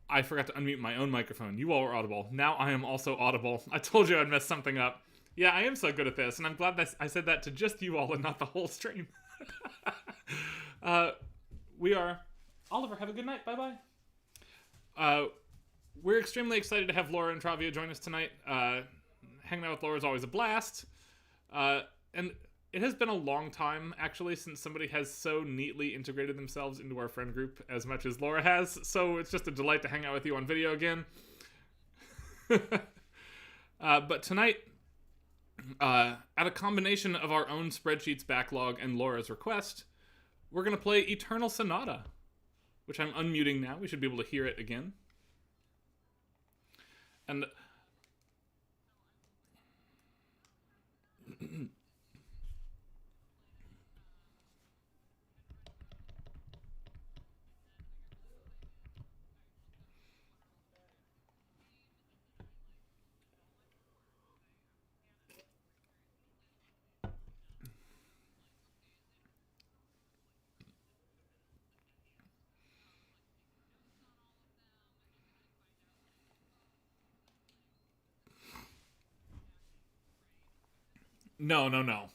I forgot to unmute my own microphone. You all were audible. Now I am also audible. I told you I'd mess something up. Yeah, I am so good at this, and I'm glad that I said that to just you all and not the whole stream. We are... Oliver, have a good night. Bye-bye. We're extremely excited to have Laura and Travia join us tonight. Hanging out with Laura is always a blast. And it has been a long time, actually, since somebody has so neatly integrated themselves into our friend group as much as Laura has. So it's just a delight to hang out with you on video again. But tonight, at a combination of our own spreadsheets backlog and Laura's request, we're going to play Eternal Sonata, which I'm unmuting now. We should be able to hear it again. And... No.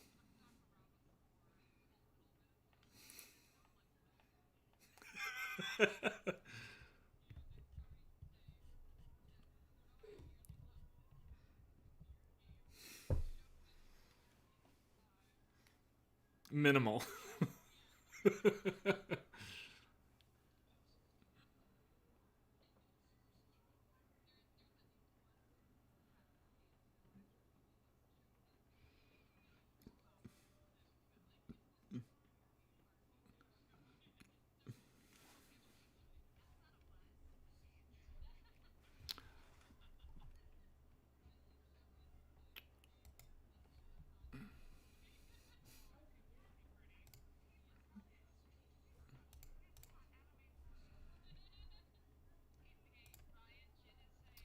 Minimal.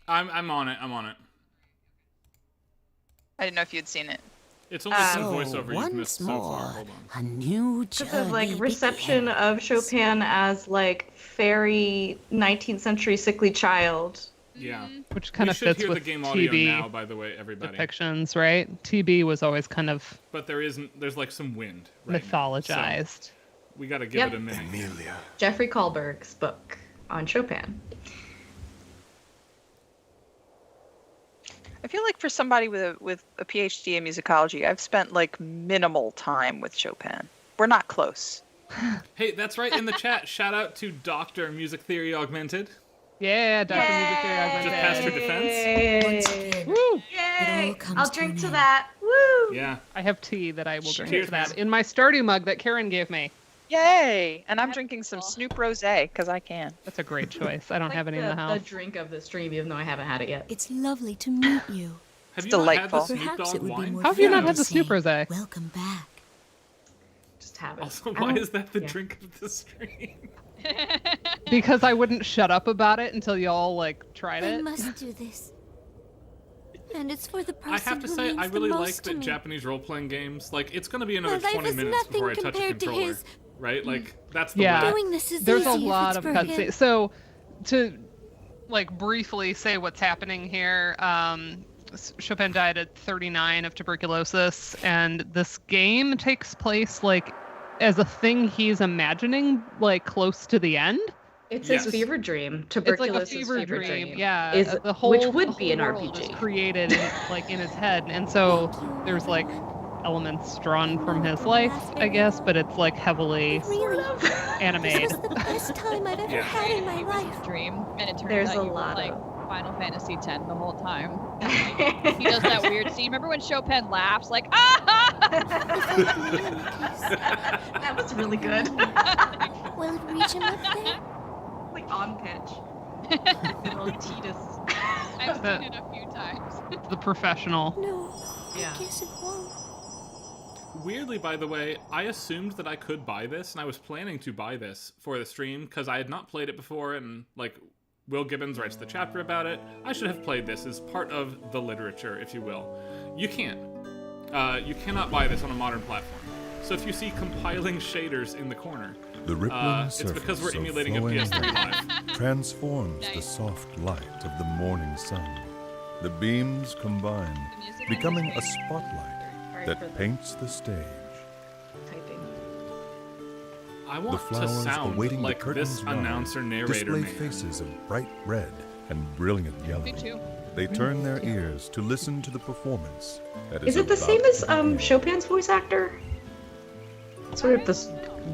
I'm on it. I didn't know if you'd seen it. It's only some voiceover you've missed so far. Hold on. A new journey. The reception of Chopin as fairy 19th century sickly child. Yeah. Which kind of fits hear with the game audio TB now, by the way, everybody. depictions, right? TB was always kind of But there's some wind right mythologized. Now, so we got to give it a minute. Amelia. Jeffrey Kahlberg's book on Chopin. I feel like for somebody with a PhD in musicology, I've spent minimal time with Chopin. We're not close. Hey, that's right in the chat. Shout out to Dr. Music Theory Augmented. Yeah, Dr. Music Theory Augmented. Just passed her defense. Once again, Woo! it all comes I'll to drink an to end. that. Woo! Yeah. I have tea that I will drink Cheers, to that man. in my Stardew mug that Karen gave me. Yay! And I'm drinking some Snoop Rosé because I can. That's a great choice. I don't have any in the The house. drink of the stream, even though I haven't had it yet. It's lovely to meet you. Have It's you not had delightful. the Snoop Perhaps Dogg it would be wine? more How have you not fair had to the Snoop say, Rosé? Welcome back. Just have it. Also, I why don't- is that the yeah. drink of the stream? Because I wouldn't shut up about it until y'all tried I it. must do this. And it's for the person I have to who say, means I really the like most to that me. Japanese role-playing games. It's going to be another My life 20 is minutes nothing before I touch a compared to controller. his. Right? That's the Yeah. way. Doing this is There's a easy if lot it's of for cutscenes. him. So, to briefly say what's happening here, Chopin died at 39 of tuberculosis, and this game takes place as a thing he's imagining close to the end. It's Yes. his fever dream. It's like Tuberculosis a fever dream. Yeah, Is, the whole which would the be an whole world RPG. is created in his head, and so there's elements drawn from his life, I guess, but it's heavily Really, animated. this was the best time I've ever Yeah. had in my life. Dream, and it turns There's out a you were lot like of- Final Fantasy X the whole time. He does that weird scene. Remember when Chopin laughs ah? That was really good. Will it reach him up there? On pitch. Little Titus. I've seen it a few times. The professional. No, Yeah. I guess it won't. Weirdly, by the way, I assumed that I could buy this, and I was planning to buy this for the stream, because I had not played it before, and, Will Gibbons writes the chapter about it. I should have played this as part of the literature, if you will. You can't. You cannot buy this on a modern platform. So if you see compiling shaders in the corner, The rippling it's because we're surface of emulating a flowing PS3 rain. Live. transforms the soft light of the morning sun. The beams combine, becoming a spotlight that paints the stage. Typing. I The want to flowers sound awaiting like the curtain's this rise announcer narrator display man. faces of bright red and brilliant yellow. Me too. They turn their ears to listen to the performance that Is it the about same as to begin. Chopin's voice actor? Sort of this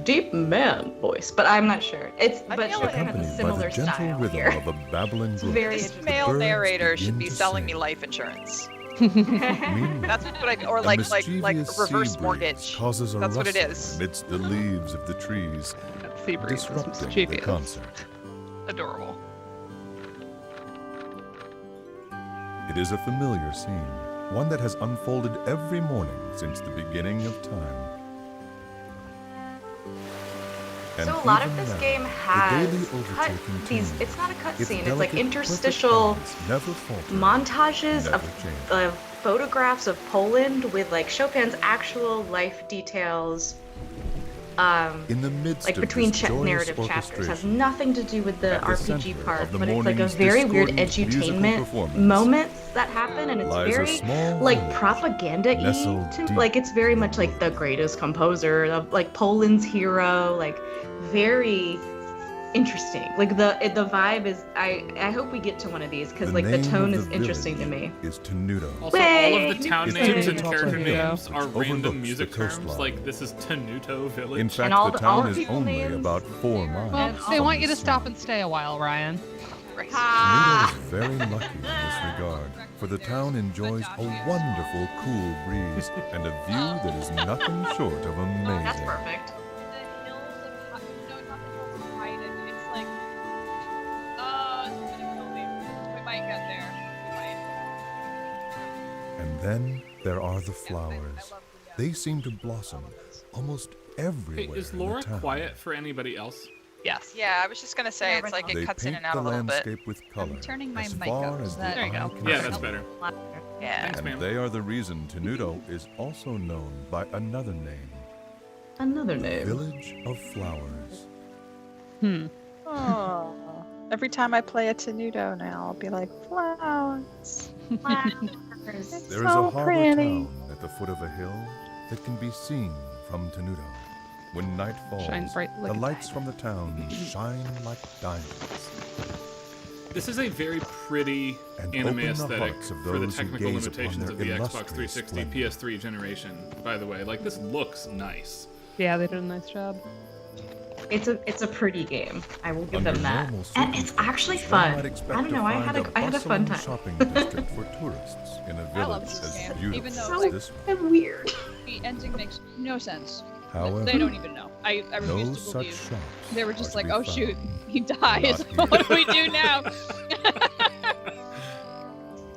deep man voice, but I'm not sure. But feel like Chopin has a Accompanied by the similar gentle style rhythm here. of a babbling brook. very This interesting. male birds narrator should begin be to selling me sing. life insurance. Meanwhile, That's what I or a like mischievous reverse sea breeze mortgage. causes a That's what it rustle is. amidst the leaves of the trees, That sea breeze is disrupting the mischievous. concert. Adorable. It is a familiar scene, one that has unfolded every morning since the beginning of time. And So a lot of even this now, game the has daily cut overtaking these. tune, It's not a its cutscene. It's like delicate, interstitial perfect balance never falters, montages never of changes. photographs of Poland with like Chopin's actual life details. In the midst Like of between this joyous narrative chapters, has orchestration, nothing to do with the at the RPG center part, of the but it's like a morning's very weird discordant musical edutainment performance moments that happen, and it's lies a very small like village propaganda-y nestled to deep like it's very in the much like the woods. greatest composer of like Poland's hero, like very interesting. Like the vibe is I hope we get to one of these because like the name tone of is the interesting to village me. is Tenuto. Also, all Way! of the town It's names to and the top character of the hill, names are which random overlooks music the terms. coastline. Like this is Tenuto Village. In fact, all the the- all town the is people only names. about 4 miles Well, And they from want the you to stop sea. and stay a while, Ryan. Tenuto is very lucky in this regard, for the town enjoys a wonderful cool breeze and a view that is nothing short of amazing. That's perfect. The hills of no, not the hills of Haydn. It's like, it's gonna kill me. We might get there. We might. And then there are the I flowers. love They seem to blossom almost Hey, everywhere is in Laura the town. quiet for anybody else? Yes. Yeah, I was just gonna say it's like They it cuts in paint and out the a little bit. landscape with color turning my as mic far up. as Is the that- There you eye go. can Yeah, see. that's better. Yeah. Thanks, And ma'am. they are the reason Tenuto is also known by another name, Another name. Village of Flowers. Oh. Every time I play a Tenuto now, I'll be like flowers. There is so a harbor pretty. town at the foot of a hill that can be seen from Tenuto. When night falls, Shine bright like the a lights diamond. from the town shine like diamonds This is a very pretty and anime open the aesthetic hearts of for the those who technical gaze upon limitations their of the Xbox illustrious 360 splendor. PS3 generation, by the way. Like, this looks nice. Yeah, they did a nice job. It's a pretty game. I will give Under them that. normal And it's actually circumstances, one fun. might expect I don't to know. I find had a fun bustling time. shopping district for tourists in a I love village this as game, beautiful even though, as like, this one. I'm weird. The ending makes no sense. However, They don't even know. I no refuse to such believe. shops They were are just to like, be oh found. shoot, he dies. Not What do here. we do now?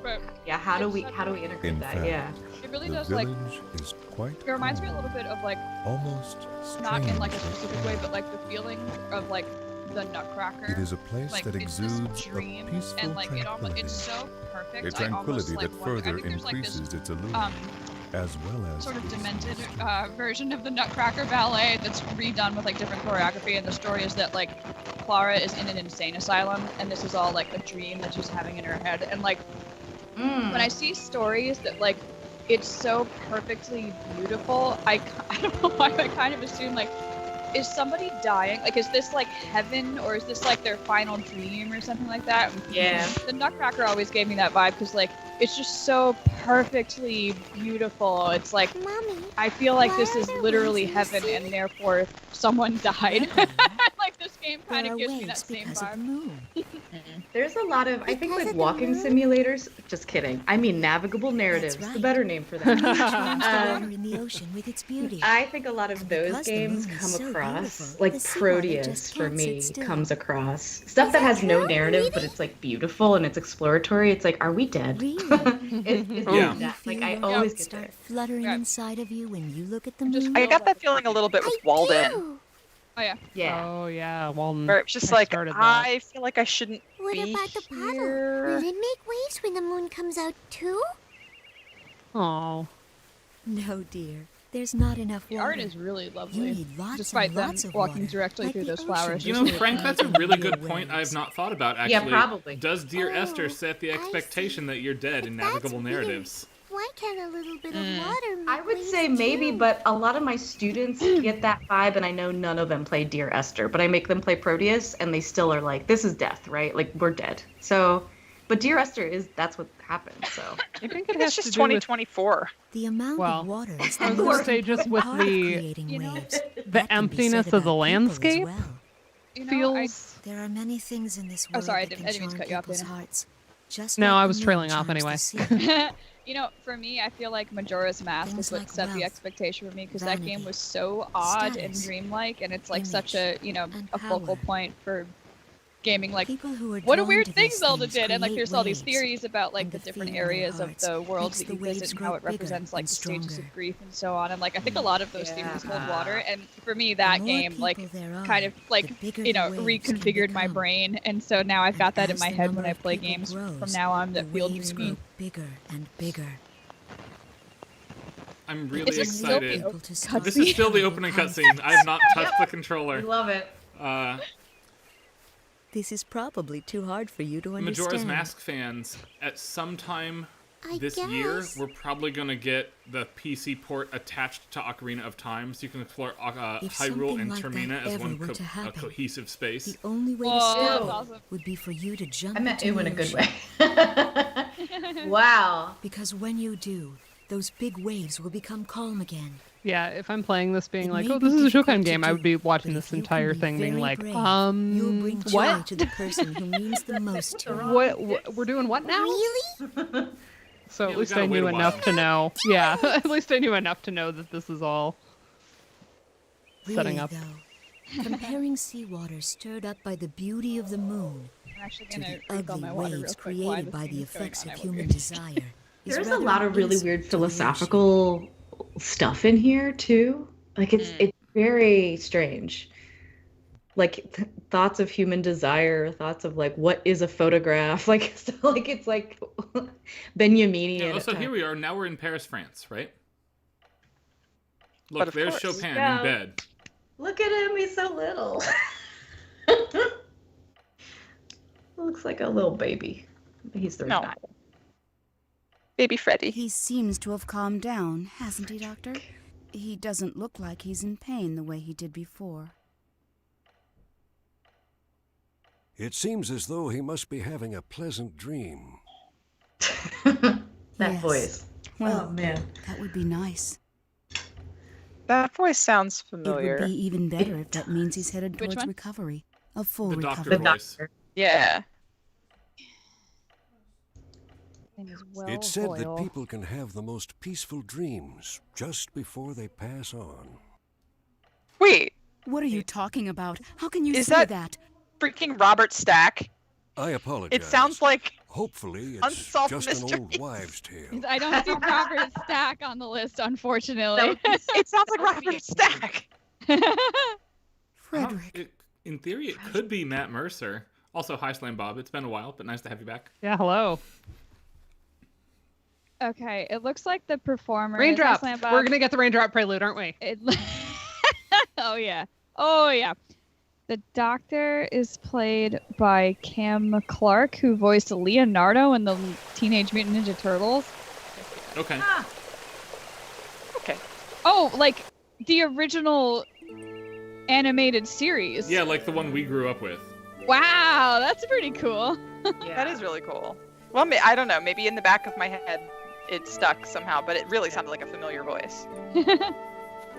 But Yeah. How do we integrate In that? fact, Yeah. it really The does like. village is quite It reminds me a little bit of like almost not in like a strangely specific way, but like the feeling of like the Nutcracker. It is a place like that it's this exudes dream, a peaceful and like it almost tranquility, it's so perfect. a I tranquility almost, like, that wonder- I further think there's, like, this, increases its illusion, um, as well as sort of its demented mystery. version of the Nutcracker ballet that's redone with like different choreography, and the story is that like Clara is in an insane asylum, and this is all like a dream that she's having in her head. And like when I see stories that like it's so perfectly beautiful, I don't know why I kind of assume like, is somebody dying? Like, is this like heaven, or is this like their final dream or something like that? Yeah. The Nutcracker always gave me that vibe because like it's just so perfectly beautiful. It's like Mommy, I feel like this why is are there literally waves in the heaven, sea? and therefore someone died. Like this game kind there of are gives me that waves same because of the vibe. moon. There's a lot of I think Because like of the walking moon? simulators. Just kidding. I mean navigable narratives. The right. better name for Transforms that. the water in the ocean with its beauty. I think a lot of And those because the games moon is come so across beautiful, like the seawater Proteus just for can't sit me still. comes across stuff that has no true? narrative but Really? it's like beautiful and it's exploratory. It's like, are we dead? Really? It's Yeah. that. Like You I feel always it get start there. fluttering Yeah. inside of you when you look at the Just moon. I got that feeling a little bit with I Walden, do. Oh yeah. Yeah. Oh yeah, Walden. where it's just I like started that. I feel like I shouldn't What be about the puddle? here. Will it make waves when the moon comes out too? Oh. No, dear. There's not enough The water. art is really You lovely. need lots Despite and them lots of walking water, directly like through the those flowers. ocean. You know, Frank, that's a really good point I have not thought about, actually. Yeah, probably. Does Dear Esther Oh, set the I expectation see. that you're dead in But that's navigable weird. narratives? Why can't a little bit of water make I would waves say maybe, too? but a lot of my students get that vibe, and I know none of them play Dear Esther, but I make them play Proteus, and they still are like, this is death, right? Like, we're dead. So, but Dear Esther that's what happened, so. I think It's it has just to do with 2024. The amount Well, of water is I the was gonna most say just important with part of the- creating You know, waves. the That can be emptiness said of the about people as landscape well. You know, feels. There are many things in this Oh, world sorry, I that didn't can mean to charm cut you off, people's Dana. hearts. Just No, like I the was moon trailing off charms the anyway. sea. You know, for me, I feel like Majora's Mask Things is what like set the wealth, expectation for me because that game vanity, was so odd and status, dreamlike, and it's like such a image, and a focal power. point for gaming. Like, People who are what a drawn weird to thing these Zelda things did, and like create there's all these waves, theories about like and the the different feeling in their areas of hearts the worlds makes that you the waves visit and grow how it bigger represents like and the stages stronger. of grief and so on. And like I think a lot of those theories hold water, and for me The that more game like people there are, kind of like the bigger you the know waves can reconfigured my become. brain, and so now I've got And that in as my the head number when I of play people games from grows, now on the that feel waves dreamy. grow bigger and bigger. I'm really It's just still excited. People to stop This is still the opening cutscene. I have not touched the We controller. love it. This is probably too hard for you to understand. Majora's Mask fans, at some time I this year, guess. we're probably going to get the PC port attached to Ocarina of Time, so you can explore If Hyrule something and like that Termina as ever one were to a happen, cohesive space. The only way Oh, to stop that's it awesome. would be for you to jump I meant into ooh in the a good ocean. way. Wow. Because when you do, those big waves will become calm again. Yeah, if I'm playing this being It like, may oh, be this is a difficult Shokan to game, I would do, be watching but this if you entire can be thing being very like, brave, you'll bring joy what? to the person who means the most to you. What? We're doing what now? Really? So Yeah, at we least gotta I wait knew a while. enough to know. Yeah, at least I knew enough to know that this is all setting Really, up. though, comparing seawater stirred up by the beauty of the moon I'm actually to gonna the refill ugly my water real waves quick. Why created this by thing the is going effects on, of I human wonder. desire. is There's a rather lot of really insult weird to the ocean. philosophical stuff in here too. Like it's very strange. Like thoughts of human desire, thoughts of like what is a photograph, like so like it's like Benjaminian. Yeah, at so here times. we are. Now we're in Paris, France, right? But Look, of there's course. Chopin Yeah. in bed. Look at him, he's so little. Looks like a little baby. He's 39. No. Baby Freddy. He seems to have calmed down, hasn't he, Doctor? He doesn't look like he's in pain the way he did before. It seems as though he must be having a pleasant dream. That Yes. voice. Well, Oh man. that would be nice. That voice sounds It would familiar. be even better if that means he's headed Which towards one? recovery. A full The doctor recovery. voice. Yeah. It said that people can have the most peaceful dreams just before they pass on. Wait, What are you talking about? How can you Is say that- that? freaking Robert Stack. I apologize. It sounds like Hopefully, it's Unsolved just an old Mysteries. wives' tale. I don't see Robert Stack on the list, unfortunately. it sounds like Robert Stack. Frederick. In theory, it could be Matt Mercer. Also, hi, Slam Bob. It's been a while, but nice to have you back. Yeah, hello. Okay, it looks like the performer. Raindrop. Slam Bob. We're gonna get the raindrop prelude, aren't we? It, oh yeah. Oh yeah. The Doctor is played by Cam Clark, who voiced Leonardo in the Teenage Mutant Ninja Turtles. Okay. Okay. Oh, like the original animated series. Yeah, like the one we grew up with. Wow, that's pretty cool. That is really cool. Well, I don't know. Maybe in the back of my head it stuck somehow, but it really sounded like a familiar voice.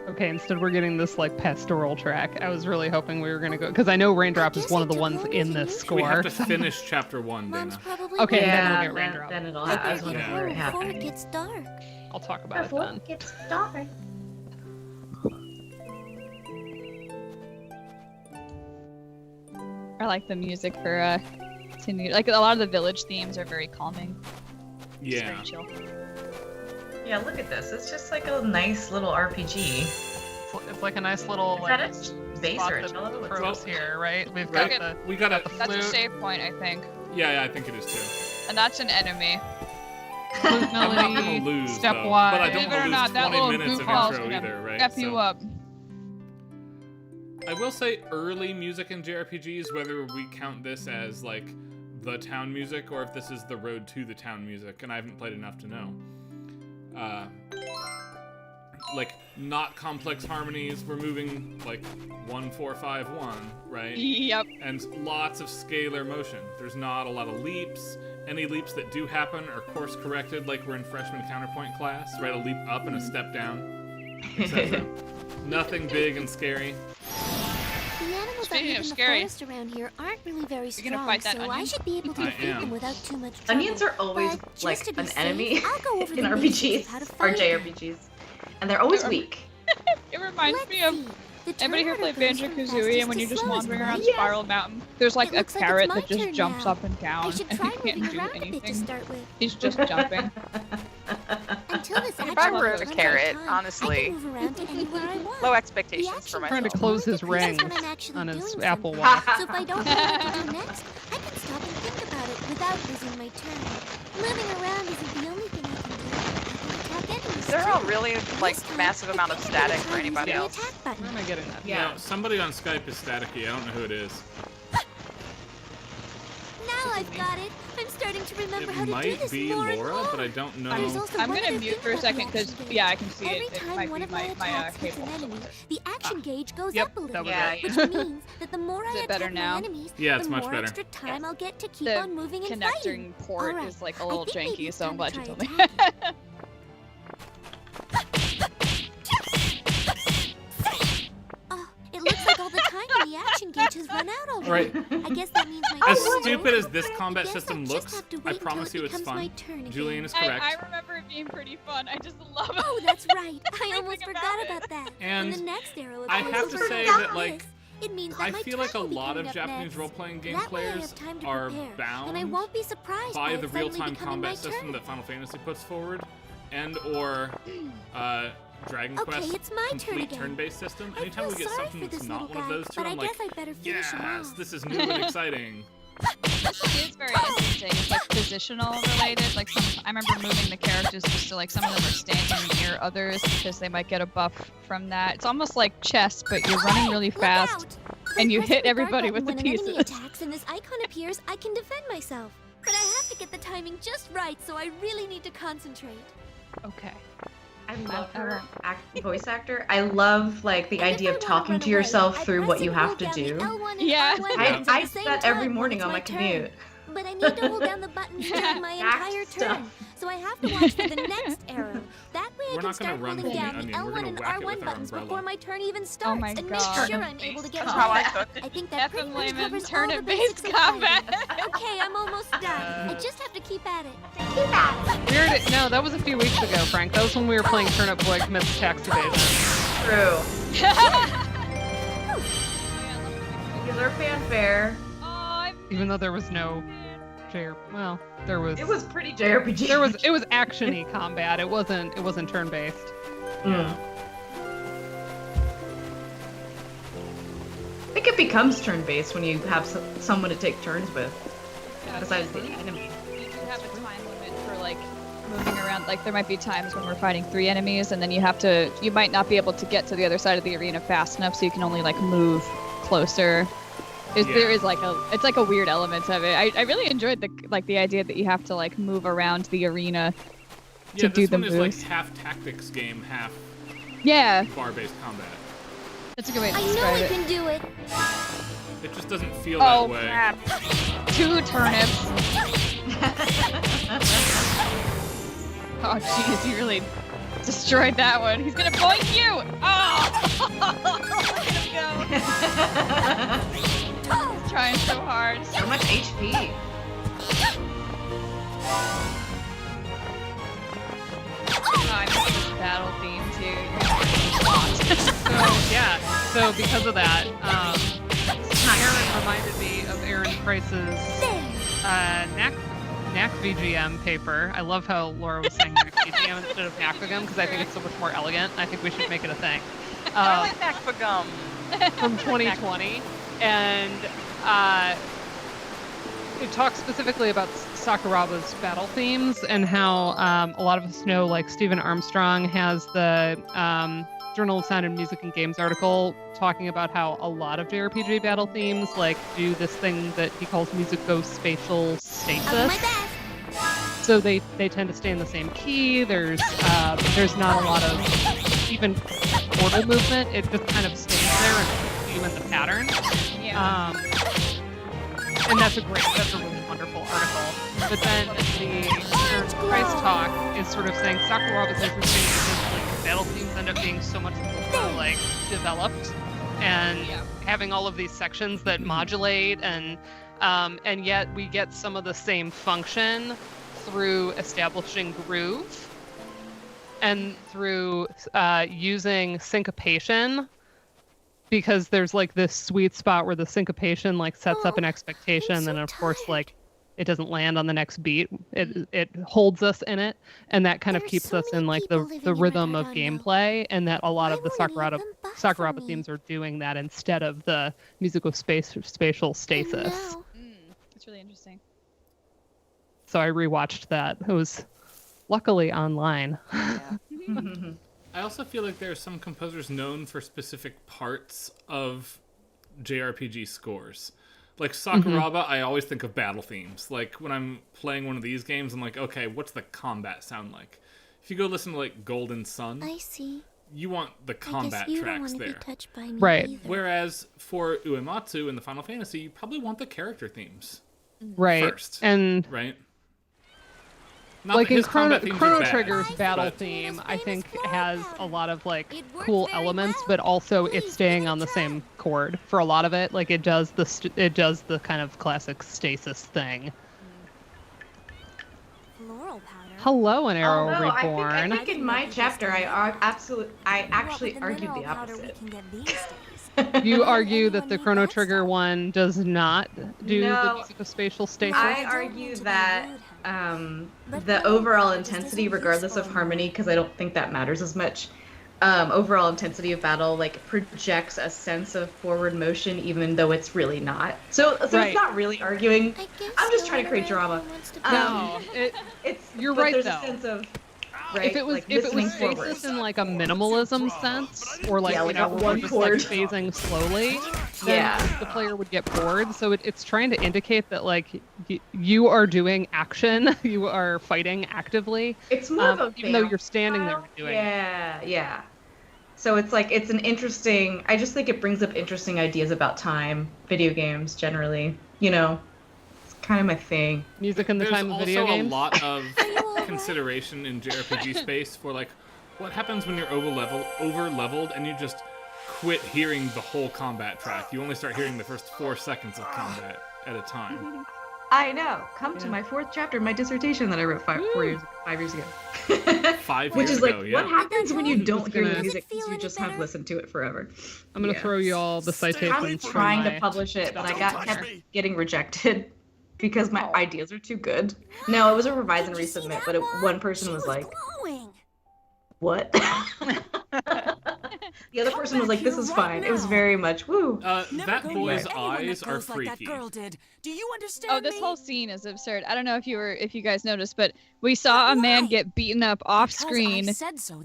Okay, instead we're getting this like pastoral track. I was really hoping we were gonna go because I know Raindrop is one of the ones in this We have score. to finish chapter 1, Mom's Dana. probably Okay, waiting. then we'll Yeah, get Raindrop. then it'll I happen. I was better wondering get where it home before it happened. gets dark. I'll talk about it then. Gets dark. I like the music for like a lot of the village themes are very calming. Just Yeah. very chill. Yeah, look at this. It's just like a nice little RPG. It's like a nice little Is like that a bass spot or a that cello? What's pros that? here, right? We've Right? got the We got a... the That's a flute. save point, I think, Yeah, I think it is too. and that's an enemy. Flute I'm not gonna melody, lose, though, but I stepwise. don't Believe it or want not, to that lose 20 little minutes of goofball's intro gonna either, right? F you up. I will say early music in JRPGs, whether we count this as like the town music or if this is the road to the town music, and I haven't played enough to know. Like not complex harmonies, we're moving like 1 4 5 1, right? Yep. And lots of scalar motion. There's not a lot of leaps. Any leaps that do happen are course corrected, like we're in freshman counterpoint class, right? A leap up and a step down, etc. Nothing big and scary. The animals Speaking that of live in scary, the forest around here aren't really very you're strong, gonna fight that so I onion? should be able to I defeat am. them without too much trouble. Onions are always But just like to be an safe, enemy I'll go over in the basics RPGs of how to or fight them. JRPGs, and they're always Sure. weak. It reminds Let's me of see. The anybody here Terminator play goes from Banjo-Kazooie, fastest and when to you're just slowest, wandering around right? Spiral Mountain, there's like It a looks like it's carrot my that just turn jumps now. up and down, I should and try he moving can't do around a bit to anything. start with. He's just jumping. Until this If action I runs were out a of carrot, time, I honestly, can move around to anywhere I want. low The expectations for action myself. Trying to point close his decreases rings when I'm actually on his doing Apple something. Watch. So if I don't know what to do next, I can stop and think about it without losing my turn. Moving around isn't the only thing I can do. I can attack enemies Is there a too. really like This time, massive amount of I can static try for anybody using the else? attack button. Where am I getting that? Yeah. You know, somebody on Skype is staticky. I don't know who it is. Now I've got it. I'm starting to remember how It to do might this be more and Laura, more. but I don't know. There's also I'm one gonna other mute thing for a about the second because action gauge. yeah, I can see Every it. It time might one be of my my attacks hits cable. an enemy, the action gauge goes Yep, up a little, that was Yeah, it. which means that the more Is I it better attack now? my enemies, Yeah, it's the much more better. extra time I'll get to keep The on moving and connecting fighting. port Alright, is like a I little think maybe janky, it's so I'm time to glad you try told me. attacking. Oh, it looks like all the time in the action gauge has run out already. Right. I guess that means my As turn is stupid over. as this combat I guess system I'll just looks, have to I wait until promise it you it's becomes my fun. turn again. Julian is I correct. remember it being pretty fun. I just love it. Oh, that's right. I almost Everything forgot about about that. And when the next arrow I appears have to over say like that, like, this, it means that I my feel like a turn will be lot coming of up Japanese next. role-playing game That way I players have time to are prepare, bound and I won't be surprised by it the suddenly real-time becoming my combat system turn. that Final Fantasy puts forward, and or Dragon Okay, Quest it's my turn complete again. turn-based system. I Anytime we feel get sorry something for that's this not little one of guy, those two, but I I'm guess like, I better finish him yes, off. this is new and exciting. It is very interesting. It's like positional related. Like I remember moving the characters just to like some of them are standing near others because they might get a buff from that. It's almost like chess, but you're running really Look fast out! and By you pressing hit the guard everybody button with the when an enemy pieces. attacks and this icon appears, I can defend myself. But I have to get the timing just right, so I really need to concentrate. Okay. I love I her won't. voice actor. I love like the And if idea I of wanna talking run to away, yourself I through press what and you hold have to down the do. L1 and Yeah. R1 I buttons at I the do same that every time morning when on my it's my commute. turn. But I need to hold down the buttons during my Exact entire stuff. turn, so I have to watch for the next arrow. That way I We're can not gonna start run holding from the down the onion. We're L1 gonna and whack it R1 with our buttons umbrella. before my turn even starts, my and God. make sure I'm able to get That's one. how I cook. I think that pretty Captain much Layman, covers all the turn-based basics of combat. fighting. Okay, I'm almost done. I just have to keep at it. Weird. No, that was a few weeks ago, Frank. That was when we were playing Turnip Boy Commits Tax Evasion. True. Regular fanfare. Even though there was no well, there was. It was pretty JRPG. It was action-y combat. It wasn't turn-based. Mm. I think it becomes turn-based when you have someone to take turns with, besides the enemy. You do have a time limit for like moving around. Like there might be times when we're fighting 3 enemies, and then you might not be able to get to the other side of the arena fast enough, so you can only like move closer. There is like it's like a weird element of it. I really enjoyed the idea that you have to like move around the arena to do the this moves. one is like half tactics game, half bar-based combat. That's a good way to I know describe I it. can do it. It just doesn't feel Oh that way. crap! 2 turnips. Oh jeez, he really destroyed that one. He's gonna point you. Oh! Look at him go. He's trying so hard. So much HP. Oh, I miss this battle theme too. So because of that, Aaron reminded me of Aaron Price's NAC VGM paper. I love how Laura was saying NAC VGM instead of NACVGM because I think it's so much more elegant. I think we should make it a thing. I like Nakpa gum. From 2020, and it talks specifically about Sakuraba's battle themes and how a lot of us know, like Stephen Armstrong has the Journal of Sound and Music and Games article talking about how a lot of JRPG battle themes like do this thing that he calls musicospatial stasis. So they tend to stay in the same key. There's not a lot of even chordal movement. It just kind of stays there and puts you in the pattern. Yeah. And that's a really wonderful article. But then the Price talk is sort of saying Sakuraba's interesting because like the battle themes end up being so much more like developed and having all of these sections that modulate and yet we get some of the same function through establishing groove and through using syncopation, because there's like this sweet spot where the syncopation like sets up an expectation, and of course like it doesn't land on the next beat. It holds us in it, and that kind of keeps us in like the rhythm of gameplay, and that a lot of the Sakuraba themes are doing that instead of the musicospatial stasis. That's really interesting. So I rewatched that. It was luckily online. I also feel like there are some composers known for specific parts of JRPG scores. Like Sakuraba, I always think of battle themes. Like when I'm playing one of these games, I'm like, okay, what's the combat sound like? If you go listen to like Golden Sun, I see. You want the combat tracks there. Be touched by me right. either. Whereas for Uematsu in the Final Fantasy, you probably want the character themes. Right. First. And right. Not like in Chrono Trigger's battle theme, I think has a lot of like cool elements, but also it's staying on the same chord for a lot of it. Like it does the kind of classic stasis thing. Floral powder. Hello, an Arrow Reborn. I think in my chapter, I actually argued the opposite. You argue that the Chrono Trigger one does not do the musicospatial stasis? I argue that the overall intensity, regardless of harmony, because I don't think that matters as much, overall intensity of battle like projects a sense of forward motion, even though it's really not. So It's not really arguing. I'm just trying to create drama. You're right, there's though. A sense of, right, if it was stasis in like a minimalism sense, or like one just chord like phasing slowly, then the player would get bored. So it's trying to indicate that like you are doing action, you are fighting actively. It's more of a even though you're standing there doing it. Yeah. So it's like it's an interesting. I just think it brings up interesting ideas about time, video games generally. You know. Kind of my thing. Music in the time of video games. There's also a lot of consideration in JRPG space for like what happens when you're over leveled and you just quit hearing the whole combat track. You only start hearing the first 4 seconds of combat at a time. I know. Come to my 4th chapter of my dissertation that I wrote 5 years ago. 5 Which years is like, ago, yeah. what happens when you don't hear the music because you just have listened to it forever? I'm gonna throw you all the citations. I was trying to publish it, but I kept getting rejected. Because my ideas are too good. No, it was a revise and resubmit, but one person was like, what? The other person was like, this is fine. It was very much, woo. That boy's eyes are freaky. Do you understand? Oh, this whole scene is absurd. I don't know if you guys noticed, but we saw a man get beaten up off screen,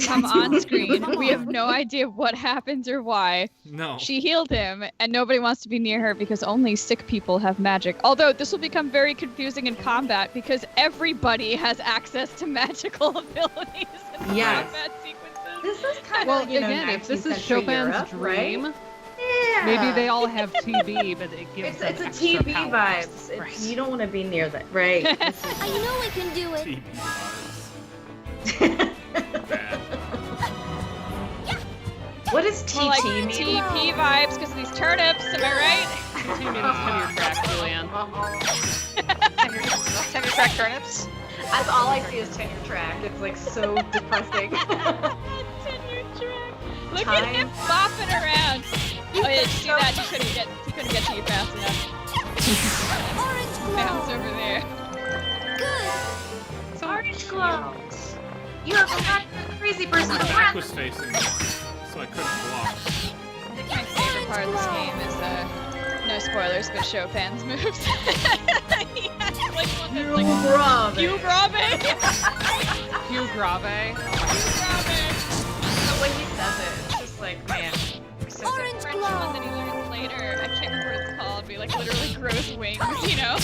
come on screen. We have no idea what happens or why. No. She healed him, and nobody wants to be near her because only sick people have magic. Although this will become very confusing in combat because everybody has access to magical abilities in combat sequences. This is kind of, again, if this is Chopin's Europe, dream, right? Yeah. maybe they all have TB, but it gives them it's a extra TB powers. vibes. You don't want to be near that, right? I know we can do it. TB vibes. Bad. What is TT Well, like mean? TP vibes because of these turnips, am I right? TB means tenure track, Julian. Tenure track turnips? That's all I see is tenure track. It's like so depressing. Tenure track. Look at him bopping around. Oh yeah, did you see that? He couldn't get to you fast enough. Orange Bounce glow. over there. Good. Orange glow. You have not the crazy person My in back front. was facing me, so I couldn't block. I think my favorite part of this game is no spoilers, but Chopin's moves. He has like one that's Hugh like Grave. Hugh Grave. Hugh Grave. The way he says it, it's just like, man. So Orange French one that he learns later. I can't remember what it's called. But he like literally grows wings, you know.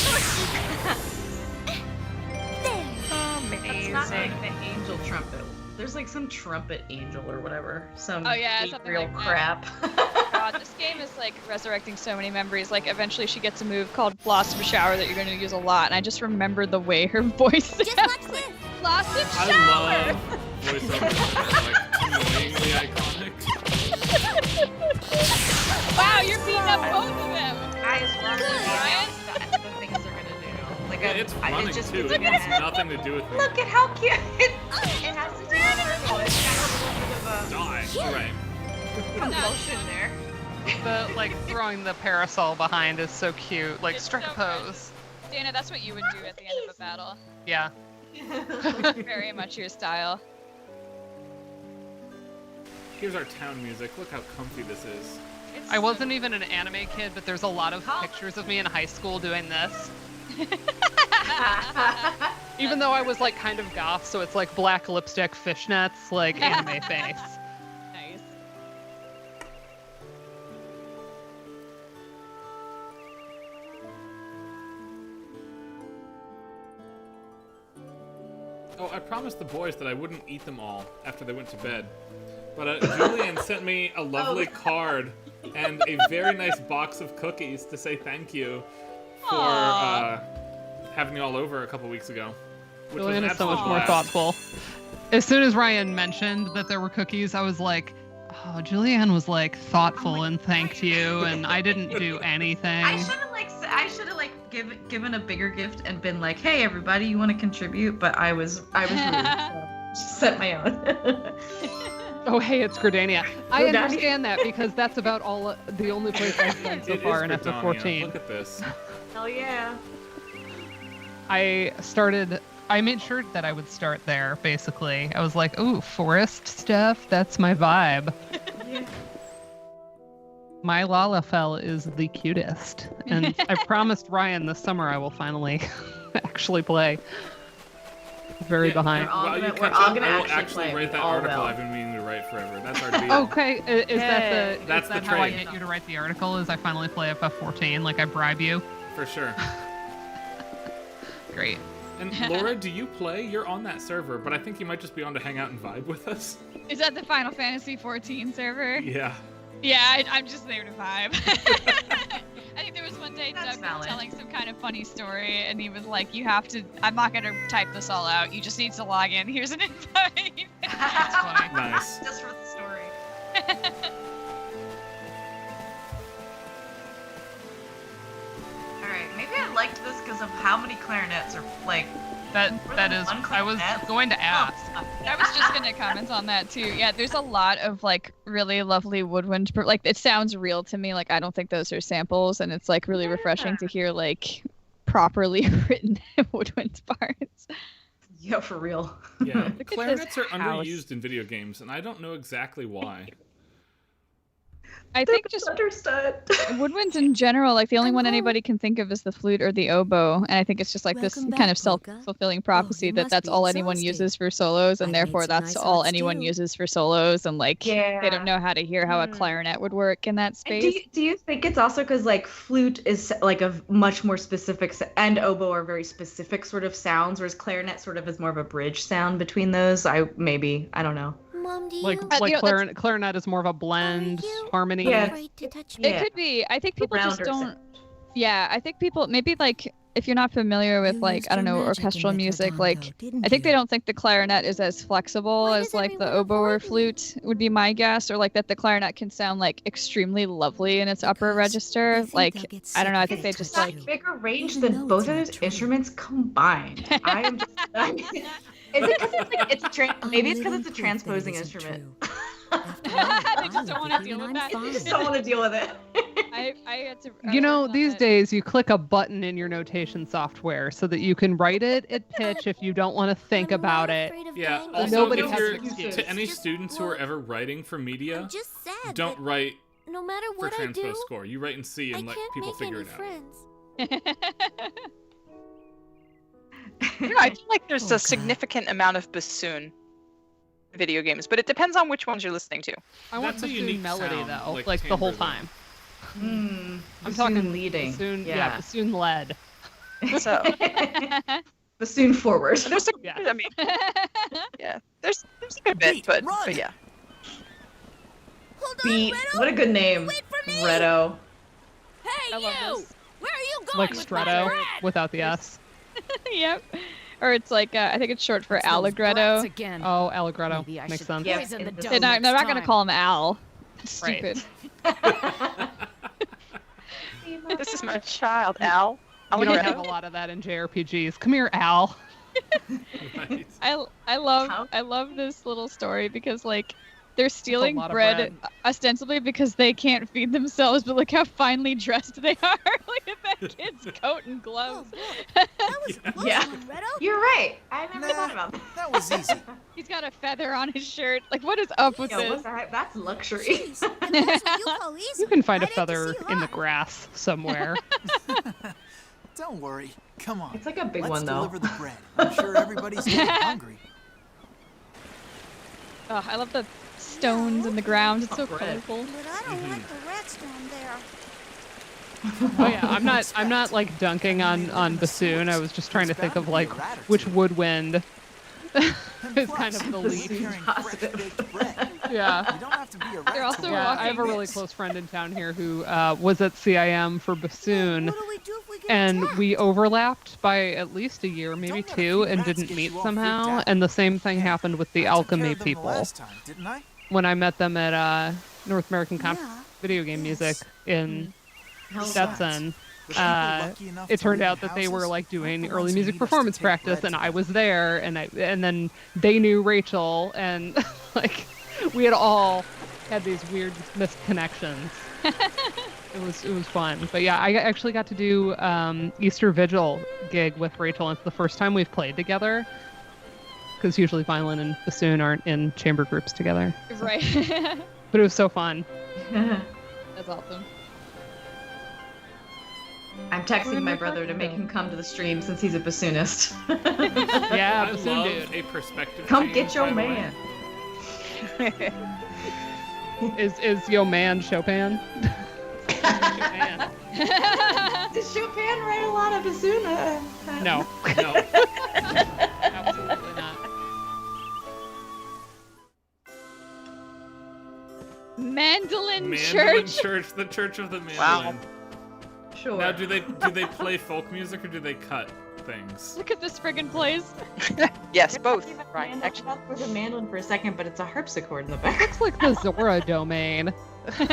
It's not like the angel trumpet. There's like some trumpet angel or whatever. Some something real like crap. God, this game is like resurrecting so many memories. Like eventually she gets a move called Blossom Shower that you're going to use a lot, and I just remember the way her voice sounds. Just watch this. Blossom Shower. I love voiceovers that are like annoyingly iconic. Wow, you're beating up both of them. Guys, run Ryan. the things they're gonna do. Like It's running just too. It has nothing to do with me. Look at how cute. It has to do with her voice. Got a little bit of Die. All right. a commotion there. The like throwing the parasol behind is so cute. Like It's strike so a pose. Dana, that's what you would do at the end of a battle. Yeah. Very much your style. Here's our town music. Look how comfy this is. I wasn't even an anime kid, but there's a lot of pictures of me in high school doing this. Even though I was like kind of goth, so it's like black lipstick, fishnets, like anime face. Nice. Oh, I promised the boys that I wouldn't eat them all after they went to bed. But Julian sent me a lovely card and a very nice box of cookies to say thank you for having you all over a couple weeks ago. Which Julian was is so much absolute more blast. thoughtful. As soon as Ryan mentioned that there were cookies, I was like, oh, Julianne was like thoughtful and thanked you, and I didn't do anything. I should have given a bigger gift and been like, hey everybody, you want to contribute? But I was rude. So just sent my own. Oh, hey, it's Gردania. I Gردania. understand that because that's about the only place I've been so It far is in episode Gridania. 14. Look at this. Hell yeah. I made sure that I would start there, basically. I was like, ooh, forest stuff, that's my vibe. Yeah. My Lalafell is the cutest. And I promised Ryan this summer I will finally actually play. Very behind. Well, you We're catch all up, gonna I will actually actually play write that all article well. I've been meaning to write forever. That's our deal. Okay, is that That's the how I trade. get you to write the article? Is I finally play FF14, like I bribe you? For sure. Great. And Laura, do you play? You're on that server, but I think you might just be on to hang out and vibe with us. Is that the Final Fantasy 14 server? Yeah. Yeah, I'm just there to vibe. I think there was one day That's Doug was valid. telling some kind of funny story, and he was like, you have to, I'm not going to type this all out. You just need to log in. Here's an invite. That's funny. Nice. Just for the story. Alright, maybe I liked this because of how many clarinets are like. That More that than is. one I was clarinet? going to ask. I was just going to comment on that too. Yeah, there's a lot of like really lovely woodwind, like it sounds real to me. Like I don't think those are samples, and it's like really refreshing to hear like properly written woodwind parts. Yeah, for real. Yeah. at Clarinets this are house. underused in video games, and I don't know exactly why. I think just Understood. woodwinds in general, like the only one anybody can think of is the flute or the oboe, and I think it's just like this Welcome kind back, of Polka. self-fulfilling prophecy you that must that's be all anyone exhausted. uses for solos, and I've made therefore some that's nice all hot anyone stew. uses for solos, and like Yeah. they don't know how to hear how a clarinet would work in that And space. do you think it's also because like flute is like a much more specific and oboe are very specific sort of sounds, whereas clarinet sort of is more of a bridge sound between those? I don't know. Mom, do you? Like you know, clarinet is more of a blend, you? harmony. Yeah. Afraid to touch It me? could be. I think people just rounder don't. sound. Yeah, I think people maybe like if you're not familiar with You like used I don't your know magic in orchestral music, Metrotonto, like didn't I think they you? don't think the clarinet is as flexible Why as does like the everyone oboe or avoid me? flute would be my guess, or like that the clarinet can sound like extremely lovely in its upper Because register. they think like they'll get I don't know, I sick think if they they just touch like you. Bigger range Even than though both it's of not those true. instruments combined. I am just. Is it because it's like A maybe it's because living it's a proof that it transposing isn't instrument. true. After all, They just I don't live wanna with deal you with and that. I'm I just fine. don't want to deal with it. I had to. You know, worked on these it. days you click a button in your notation software so that you can write it at pitch if you don't want to think I'm about not it. afraid of Yeah. dying. Also, Nobody if has you're, an excuse. to any Just- students who are well, ever writing for media, I'm just sad don't that write no matter for what I do, transpose score. You write in C I and let can't people make figure any it out. friends. You know, I feel like there's a significant amount of bassoon video games, but it depends on which ones you're listening to. I want That's a bassoon unique melody sound, though, like the whole timbre, time. I'm talking talking leading. Bassoon, Yeah. bassoon led. So Bassoon forward. there's a, Yeah. I mean, yeah, there's a good bit, but yeah. Hold on, Beat. Redo. What a good name. Wait for me. Redo. Hey, I love you! this. Where are you going Like with Stretto my bread? without the S. Yep. Or it's like I think it's short for Brats Allegretto. again. Oh, Allegretto. Maybe I Makes should sense. Yeah, poison the it's- dough They're not next gonna time. call him Al. Right. Stupid. This is my child, Al. We don't have a Allegretto. lot of that in JRPGs. Come here, Al. Right. I love this little story because like they're stealing lot of bread, bread. ostensibly because they can't feed themselves, but look how finely dressed they are. Look at that kid's coat and gloves. That was a close Yeah. one, Redo. You're right. I never thought about that. That was easy. He's got a feather on his shirt. Like what is up with Yo, this? what's that? That's luxury. Jeez, that's what you call easy. You can find a I'd hate to feather see in the hot. grass somewhere. Don't worry. Come on. It's like a big Let's one, though. deliver the bread. I'm sure everybody's getting hungry. Oh, I love the stones in the ground. It's so bread. colorful. But I don't like the rats down there. Oh yeah, I'm not like dunking on bassoon. I was just trying to think of like which woodwind is kind of the lead. Carrying fresh baked bread. Yeah. You don't have to be a rat They're also to Yeah, walk I have a in really this. close friend in town here who was at CIM for bassoon, What do we do if we get and attacked? we overlapped by at least a year, maybe Don't let a two, few and rats didn't get meet you all somehow. freaked out. And the same thing happened with the I took care alchemy of them the people last time, didn't I? when I met them at North American Yeah. Video Game Music in Besides, Stetson. the people lucky enough It to turned live out in that they were houses like aren't doing the early ones who music need us to performance take practice, bread and to I them. was there, and then they knew Rachel, and like we had all had these weird missed connections. It was fun, but yeah, I actually got to do Easter Vigil gig with Rachel. It's the first time we've played together, because usually violin and bassoon aren't in chamber groups together. Right. But it was so fun. That's awesome. I'm texting my brother to make him come to the stream since he's a bassoonist. Yeah, I bassoon love dude. a perspective Come change, get your by the way. man. Is yo man Chopin? Chopin. Did Chopin write a lot of bassoon? No, No. absolutely not. Mandolin Mandolin Church. Church, the Church of the Mandolin. Wow. Sure. Now, do they play folk music or do they cut things? Look at this friggin' place. Yes, both. Right. Actually, Actually, thought it was a mandolin for a second, but it's a harpsichord in the back. Looks like the Zora domain. Yeah,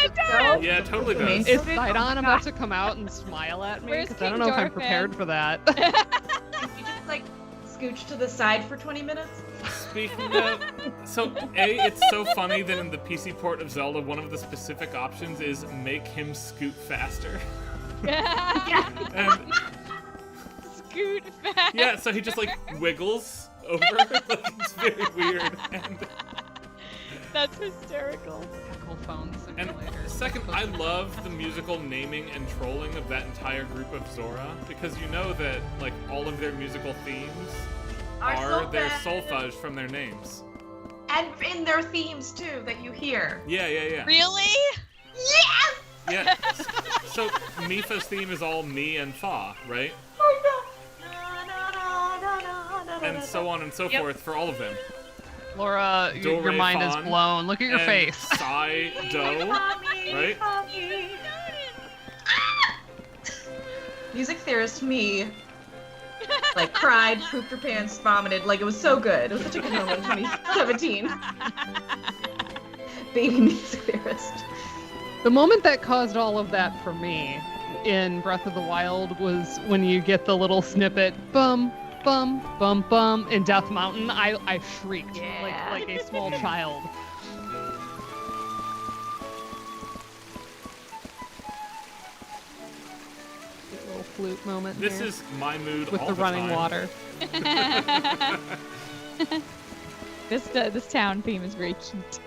it does. Yeah, it totally Main does. Is Sidon about to come out and smile at me? Where's 'Cause I don't King know if I'm Dorfan? prepared for that. You just like scooch to the side for 20 minutes. Speaking of, so it's so funny that in the PC port of Zelda, one of the specific options is make him scoot faster. And Scoot fast. yeah, so he just like wiggles over. Like, it's very weird. And That's hysterical. Cool phone And simulator. second, I love the musical naming and trolling of that entire group of Zora, because you know that like all of their musical themes are their solfege from their names. And in their themes too that you hear. Yeah. Really? Yes! Yeah. So Mifa's theme is all mi and fa, right? And so on and so forth for all of them. Laura, Do, your re, mind is fon, blown. Look at your and face. Sai, do, right? Music theorist me, like cried, pooped her pants, vomited. Like it was so good. It was such a good moment in 2017. Baby music theorist. The moment that caused all of that for me in Breath of the Wild was when you get the little snippet, bum, bum, bum, bum, in Death Mountain. I shrieked like a small child. Get a little flute moment This here is my mood with all the running time. water. This town theme is very cute.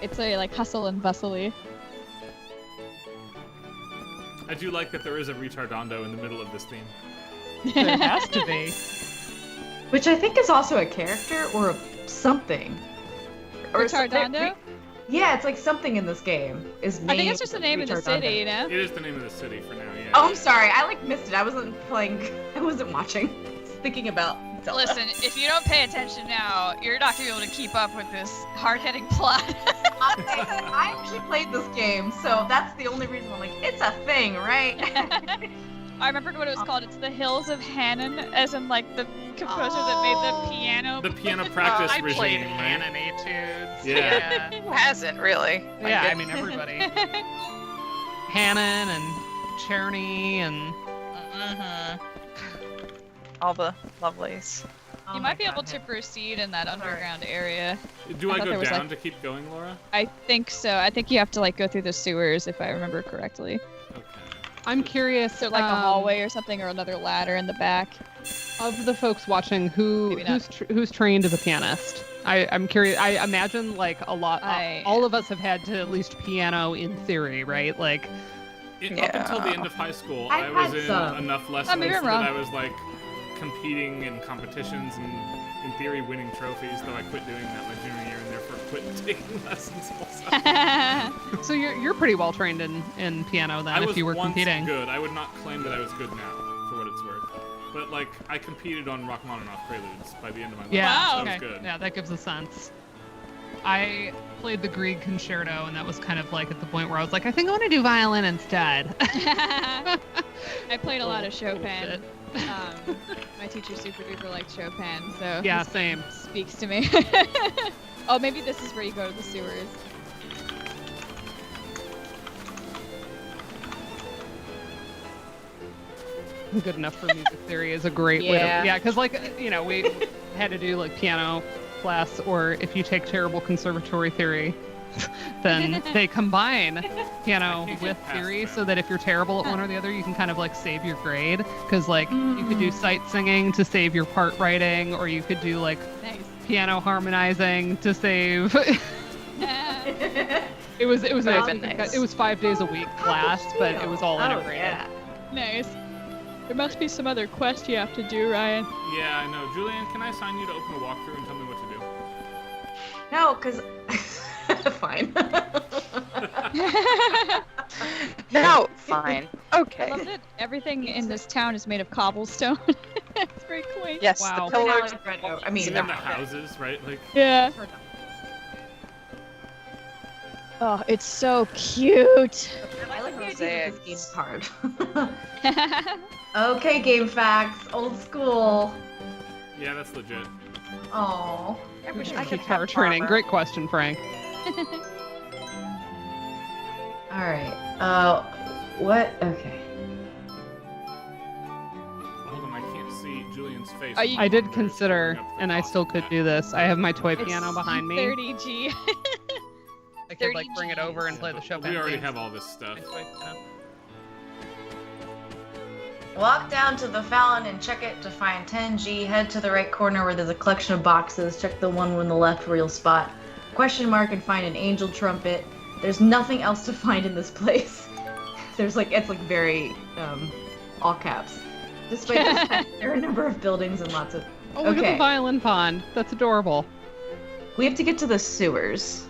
It's very like hustle and bustly. I do like that there is a retardando in the middle of this theme. There has to be. Which I think is also a character or something. Retardando? Yeah, it's like something in this game is named. I think it's just the name of the city, you know? It is the name of the city for now, yeah. Oh, I'm sorry. I missed it. I wasn't playing. I wasn't watching. I was thinking about Zelda. Listen, if you don't pay attention now, you're not gonna be able to keep up with this hard-hitting plot. I actually played this game, so that's the only reason I'm like, it's a thing, right? I remembered what it was called. It's the Hills of Hannon, as in like the composer that made the piano. The piano practice I regime, played right? Hannon Etudes. Yeah. Who hasn't, really? Yeah, I mean, everybody. Hannon and Czerny and... All the lovelies. You might be able to proceed in that underground area. Do I thought go there was, down like- to keep going, Laura? I think so. I think you have to like go through the sewers, if I remember correctly. Okay. I'm curious, So like a hallway or something, or another ladder in the back. of the folks watching, Maybe not. who's trained as a pianist? I'm curious. I imagine like a lot. All of us have had to at least piano in theory, right? Like, Up until the end of high school, I've I was had in some. enough lessons maybe I'm that wrong. I was like competing in competitions and in theory winning trophies, though I quit doing that my junior year and therefore quit taking lessons also. so you're pretty well trained in piano then, I if was you were once competing. good. I would not claim that I was good now, for what it's worth. But like, I competed on Rachmaninoff preludes by the end of my life. Yeah, so okay. that was good. Yeah, that gives a sense. I played the Grieg concerto, and that was kind of like at the point where I was like, I think I want to do violin instead. I played a lot of Chopin. Bullshit. My teacher super duper liked Chopin, so Yeah, he same. speaks to me. Oh, maybe this is where you go to the sewers. Good enough for music theory is a great way to, Yeah. because like, you know, we had to do like piano class, or if you take terrible conservatory theory, then they combine piano with theory so that if you're terrible at one or the other, you can kind of like save your grade, because like you could do sight singing to save your part writing, or you could do like Nice. piano harmonizing to save. It was Would've been nice. it was 5 days a week class, but it was all integrated. Yeah. Nice. There must be some other quest you have to do, Ryan. Yeah, I know. Julian, can I assign you to open a walkthrough and tell me what to do? No, because. Fine. No, fine. I Okay. love that everything in this town is made of cobblestone. It's very quaint. Yes, Wow. the pillars. I mean, And then the houses, right? Like, Yeah. Oh, it's so cute. I like the idea that this game's hard. Yeah. Okay, game facts. Old school. yeah, that's legit. Oh. I wish I could Guitar have training. armor. Great question, Frank. All right. What? Okay. Hold on, I can't see Julian's face. Are you- I did There's consider, something up the and I top still of could that. do this. I have my toy piano behind me. 30G. I could like bring it 30 over and Yeah, play the but Chopin. we already themes. have all this stuff. My toy piano. Walk down to the fountain and check it to find 10G. Head to the right corner where there's a collection of boxes. Check the one on the left where you'll spot question mark and find an angel trumpet. There's nothing else to find in this place. There's like, it's like very, all caps. Despite the fact there are a number of buildings and lots of... Oh, look at Okay. the violin pond. That's adorable. We have to get to the sewers.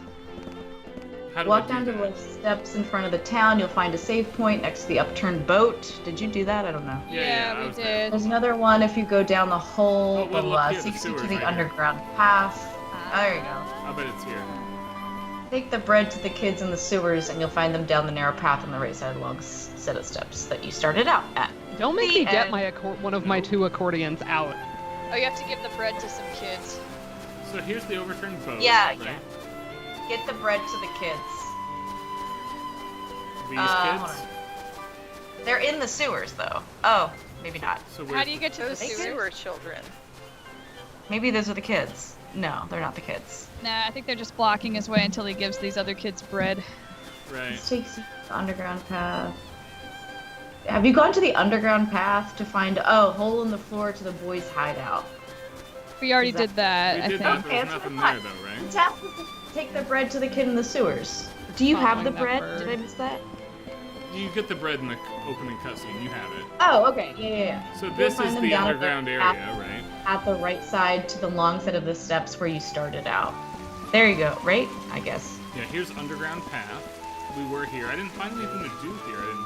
How do Walk I down do to that? the steps in front of the town. You'll find a save point next to the upturned boat. Did you do that? I don't know. Yeah, I we was there. did. There's another one if you go down the hole. Oh, well, will, look here, the take you sewers to the right here. underground path. There you go. I bet it's here. Take the bread to the kids in the sewers, and you'll find them down the narrow path on the right side along set of steps that you started out at. Don't make The me get end. my one of my 2 accordions out. Oh, you have to give the bread to some kids. So here's the overturned boat. Yeah, right? yeah. Get the bread to the kids. These hold kids. on. They're in the sewers, though. Oh, maybe not. So How where's do you get to the Those sewers? sewer children. Maybe those are the kids. No, they're not the kids. Nah, I think they're just blocking his way until he gives these other kids bread. right? This takes you to the underground path. Have you gone to the underground path to find hole in the floor to the boys' hideout? We already Is that- did that, We I did think. that, but Okay, there's that's nothing fine. there though, The right? task is to take the bread to the kid in the sewers. Do you have Following the that bread? bird. Did I miss that? You get the bread in the opening cutscene. You have it. Oh, okay. Yeah. So You'll this find is them the down underground area, right? At the right side to the long set of the steps where you started out. There you go, right? I guess. Yeah, here's underground path. We were here. I didn't find anything to do here, I didn't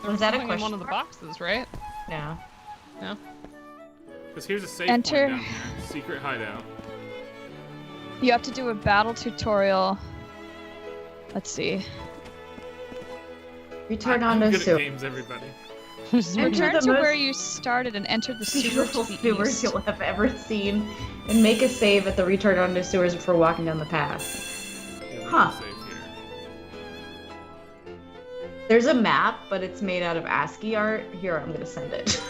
think. Was that a In question? one of the boxes, right? Yeah. Yeah. Because here's a safe Enter- point down here. Secret hideout. You have to do a battle tutorial. Let's see. Return I'm on the good at sewer. games, everybody. Return the to most where you started and enter the sewer to Beautiful the sewers east. you'll have ever seen, and make a save at the return on the sewers before walking down the path. Yeah, we Huh. can save here. There's a map, but it's made out of ASCII art. Here, I'm gonna send it.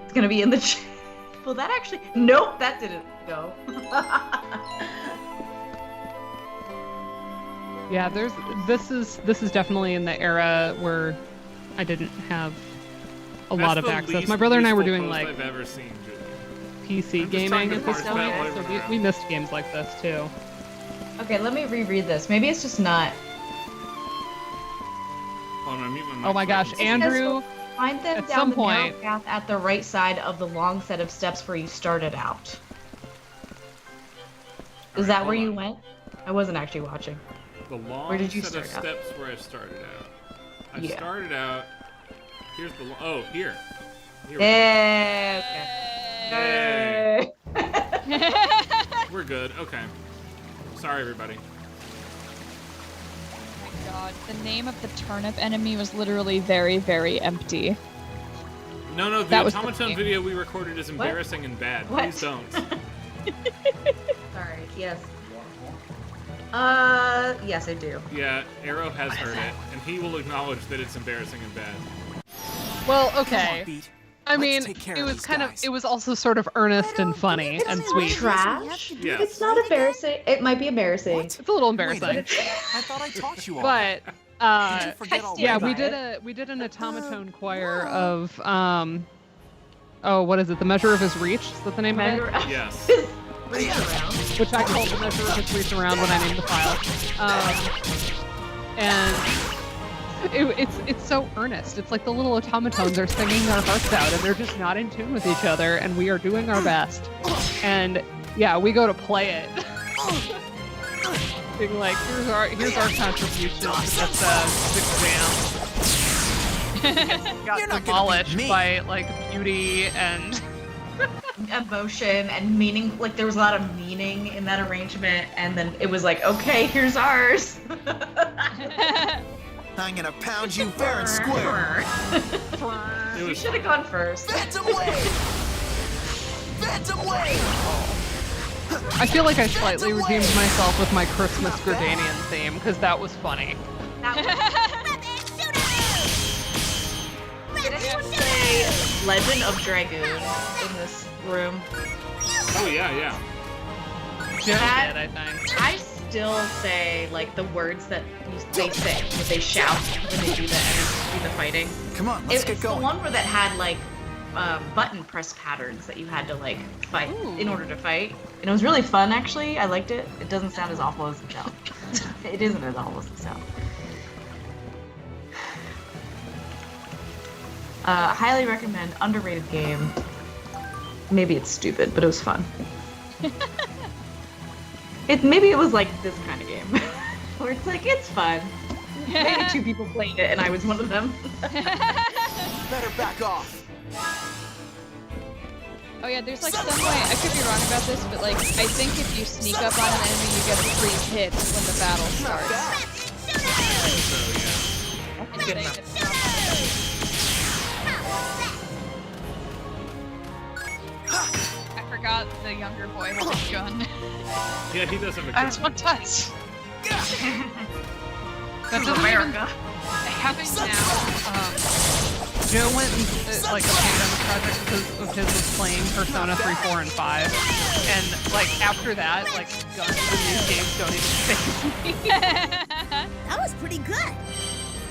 It's gonna be in the chat. Well, that actually. Nope, that didn't go. Yeah, this is definitely in the era where I didn't have a lot of That's the access. least My brother and I were useful doing post like I've ever seen, Julie. PC I'm just trying gaming to at this parse point, that so around. we missed games like this too. Okay, let me reread this. Maybe it's just not. Oh, I'm gonna mute my mic Oh my so I gosh, can see. Andrew, Find them At down some the narrow point- path at the right side of the long set of steps where you started out. Is that where you went? I wasn't actually watching. The long Where did you set of start out? steps where I started out. I Yeah. started out. Here's the. Oh, here. Here we go. Yeah. Okay. Yay. We're good. Okay. Sorry, everybody. Oh my god, the name of the turnip enemy was literally very, very empty. No, the That was automaton the- video we recorded is embarrassing and bad. What? Please don't. Sorry. Yes. Yes, I do. Yeah, Arrow has heard it, and he will acknowledge that it's embarrassing and bad. well, Come on, okay. Beat. I mean, take care it of was these kind guys. of, it was also sort of earnest and funny and sweet. Trash? Yes. It's not embarrassing. It might be embarrassing. What? It's a little Wait a embarrassing, minute. I thought I taught you all. but Did you forget all yeah, about we did an automaton choir of oh, what is it? The Measure of His Reach? Is that the name of it? Yes. Reach around. Which I called the Measure of His Reach around when I named the file. And it's so earnest. It's like the little automatons are singing their hearts out, and they're just not in tune with each other, and we are doing our best. And yeah, we go to play it. Being like, here's our contribution to this exam. Got You're not gonna beat demolished me. by like beauty and Emotion and meaning. Like there was a lot of meaning in that arrangement, and then it was like, okay, here's ours. I'm gonna pound you fair and square. It You was should have gone first. Phantom Wave! Phantom Wave! I feel like I slightly redeemed myself with my Christmas Gردanian theme because that was funny. Did anyone say Legend of Dragoon in this room? Oh yeah. Jim That- did, I think. I still say like the words that they say, that they shout when they do the fighting. Come on, let's get It's the going. one where that had like button press patterns that you had to like fight in order to fight, and it was really fun actually. I liked it. It doesn't sound as awful as it sounds. It isn't as awful as it sounds. Highly recommend. Underrated game. Maybe it's stupid, but it was fun. Maybe it was like this kind of game, where it's like it's fun. Maybe 2 people played it, and I was one of them. Better back off. Oh yeah, there's like some way, I could be wrong about this, but like, I think if you sneak up on an enemy, you get a free hit when the battle Not starts. bad. So yeah. That's good enough. I forgot the younger boy has a gun. Yeah, he does have a That's good one touch. That doesn't America. Having now, Joe went like a pandemic project because of his was playing Persona 3, 4, and 5, and like after that, like guns in these games don't even phase me. That was pretty good.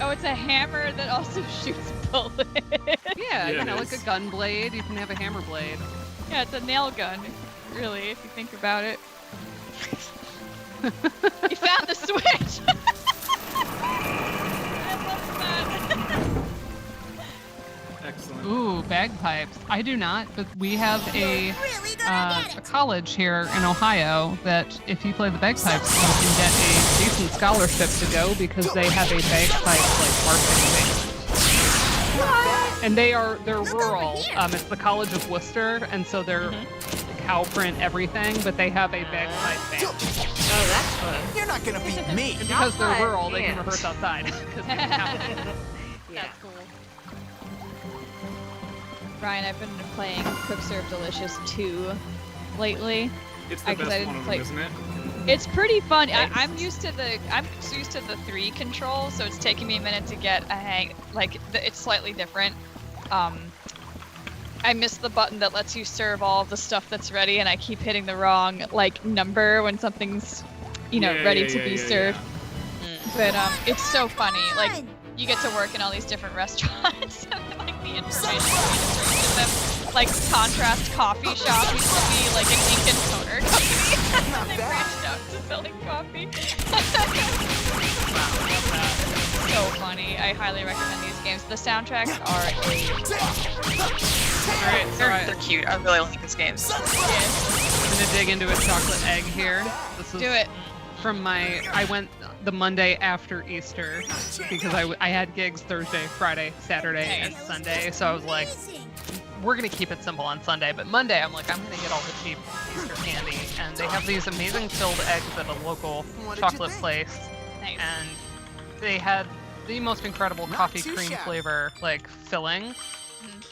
Oh, it's a hammer that also shoots bullets. Yeah, Yeah, you it know, like is. a gun blade, you can have a hammer blade. Yeah, it's a nail gun, really, if you think about it. You found the switch. I love that. Excellent. Ooh, bagpipes. I do not, but we have a college here in Ohio that if you play the bagpipes, you can get a decent scholarship to go because they have a bagpipe marching band. And they're rural. It's the College of Worcester, and so they're cow print everything, but they have a bagpipe band. Oh, that's fun. You're not gonna beat me. And because they're rural, they can rehearse outside. Because they don't have it. That's cool. Ryan, I've been playing Cook Serve Delicious 2 lately. It's the best one of them, isn't it? It's pretty fun. I'm used to the 3 control, so it's taking me a minute to get a hang. It's slightly different. I missed the button that lets you serve all of the stuff that's ready, and I keep hitting the wrong number when something's ready to be served. But it's so funny. Like you get to work in all these different restaurants, and the information in them. Like Contrast Coffee Shop used to be like an ink and toner company. And they branched out to selling coffee. So funny. I highly recommend these games. The soundtracks are they're cute. I really like these games. I'm gonna dig into a chocolate egg here. This is Do it. From I went the Monday after Easter because I had gigs Thursday, Friday, Saturday, and Sunday. So I was like, we're gonna keep it simple on Sunday, but Monday I'm like, I'm gonna get all the cheap Easter candy, and they have these amazing filled eggs at a local chocolate place, and they had the most incredible coffee cream flavor filling,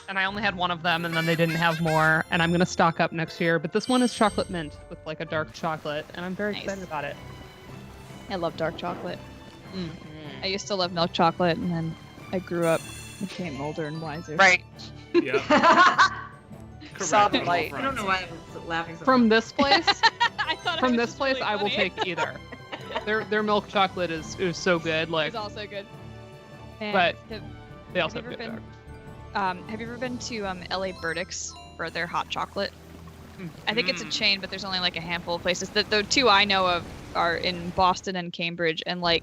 and I only had one of them, and then they didn't have more, and I'm gonna stock up next year. But this one is chocolate mint with a dark chocolate, and I'm very excited about it. I love dark chocolate. I used to love milk chocolate, and then I grew up, became older and wiser. Right. Yeah. Soft light. I don't know why I was laughing so From this place, From this place, really I will funny. take either. Their milk chocolate is so good, It's also good. And but have they also you have ever good been, dark. have you ever been to LA Burdick's for their hot chocolate? I think it's a chain, but there's only a handful of places. The 2 I know of are in Boston and Cambridge, and I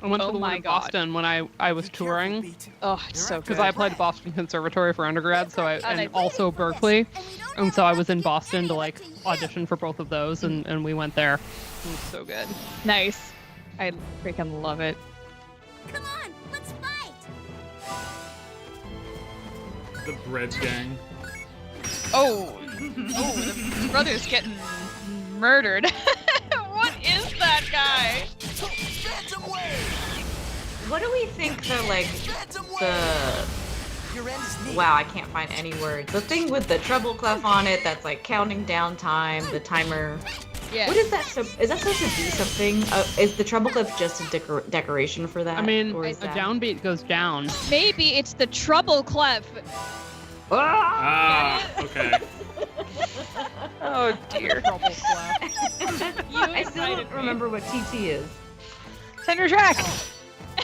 went to the one my in God. Boston when I was touring. Oh, it's so good. Because I applied to Boston Conservatory for undergrad, and also Berkeley, and so I was in Boston to audition for both of those, and we went there. It was so good. Nice. I freaking love it. Come on, let's fight. The bread gang. Oh, the brother's getting murdered. What is that guy? What do we think the wow, I can't find any words. The thing with the treble clef on it that's counting down time, the timer. Yeah. What is that? Is that supposed to be something? Is the treble clef just a decoration for that? I mean, or a is that... downbeat goes down. Maybe it's the trouble clef. Okay. Oh dear. I still don't remember what TT is. Center track. I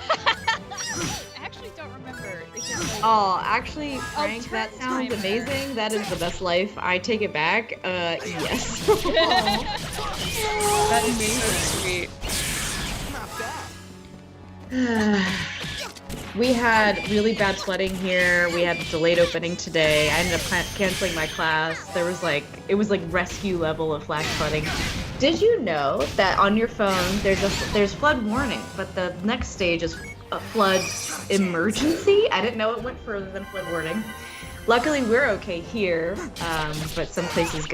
actually don't remember. It's just Oh, actually, Frank, that turn sounds timer. amazing. That is the best life. I take it back. Yes. That is so sweet. We had really bad flooding here. We had a delayed opening today. I ended up canceling my class. There was it was rescue level of flash flooding. Did you know that on your phone there's flood warning, but the next stage is a flood emergency? I didn't know it went further than flood warning. Luckily we're okay here, but some places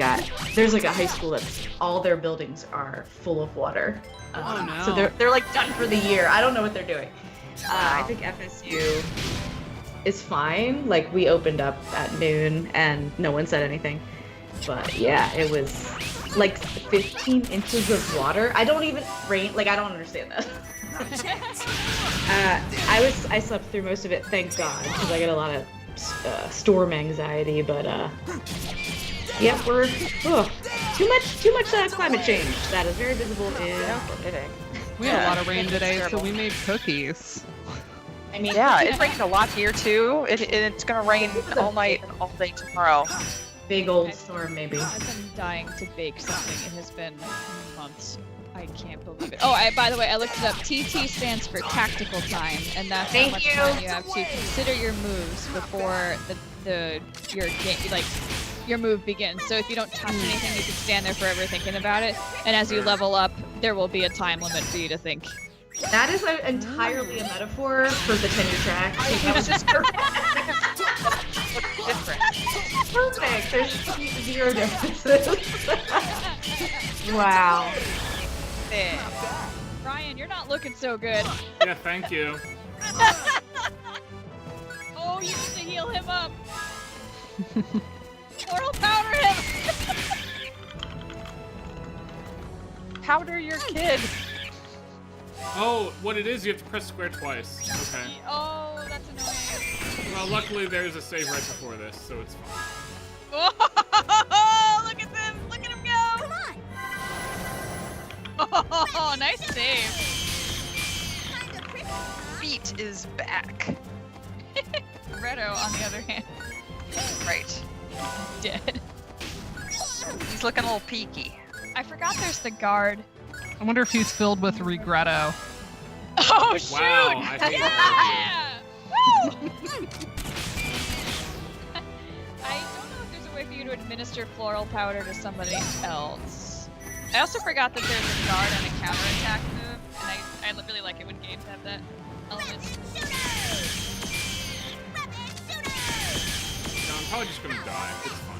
there's a high school that's all their buildings are full of water. Oh no. So they're done for the year. I don't know what they're doing. I think FSU is fine. We opened up at noon and no one said anything. But yeah, it was 15 inches of water. I don't even I don't understand that. I slept through most of it, thank God, because I get a lot of storm anxiety. But yeah, we're too much climate change. That is very visible in. No kidding. We had a lot of rain today, so we made cookies. I mean, yeah, it's raining a lot here too. It's gonna rain all night and all day tomorrow. Big old storm, maybe. I've been dying to bake something. It has been months. I can't believe it. Oh, by the way, I looked it up. TT stands for tactical time, and that's how Thank much you. time you have to consider your moves before your game, like your move begins. So if you don't touch anything, you can stand there forever thinking about it. And as you level up, there will be a time limit for you to think. That is entirely a metaphor for the tenure track. That was just Different. perfect. There's zero differences. Wow. There. Ryan, you're not looking so good. Yeah, thank you. Oh, you need to heal him up. Floral powder him. Powder your kid. Oh, what it is, you have to press square twice. Okay. Oh, that's annoying. Well, luckily there's a save right before this, so it's fine. Oh, look at them! Look at him go! Come on! Oh, nice save. Feet is back. Redo, on the other hand, Right. dead. He's looking a little peaky. I forgot there's the guard. I wonder if he's filled with regretto. Oh shoot! Wow, I hate Yeah! Woo! I don't know if there's a way for you to administer floral powder to somebody else. I also forgot that there's a guard and a counterattack move, and I really like it when games have that element. No, I'm probably just gonna die. It's fine.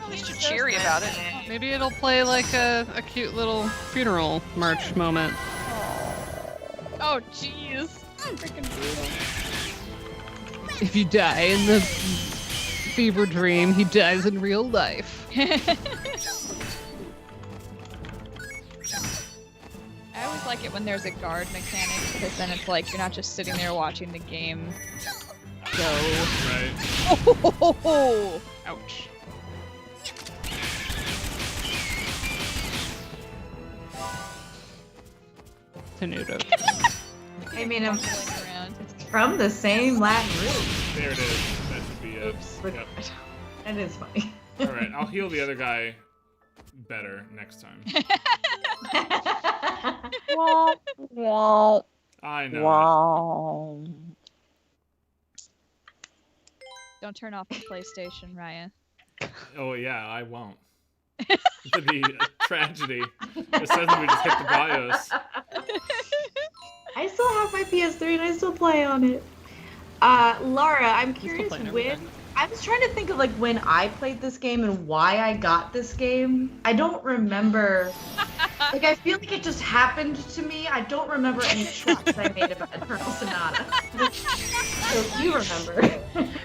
At least you're cheery about it. Maybe it'll play like a cute little funeral march moment. Oh jeez! Freaking brutal. If you die in the fever dream, he dies in real life. I always like it when there's a guard mechanic, because then it's like you're not just sitting there watching the game go. Right. Oh, ouch. Tenuto. I mean, I'm Pulling around. from the same Latin root. There it is. That should be it. Yep. That is funny. Alright, I'll heal the other guy better next time. Wah, wah, I know. wah. Don't turn off the PlayStation, Ryan. Oh yeah, I won't. It'd be a tragedy. It says we just hit the BIOS. I still have my PS3 and I still play on it. Laura, I'm curious when. I was trying to think of like when I played this game and why I got this game. I don't remember. Like I feel like it just happened to me. I don't remember any choice I made about Eternal Sonata. So you remember.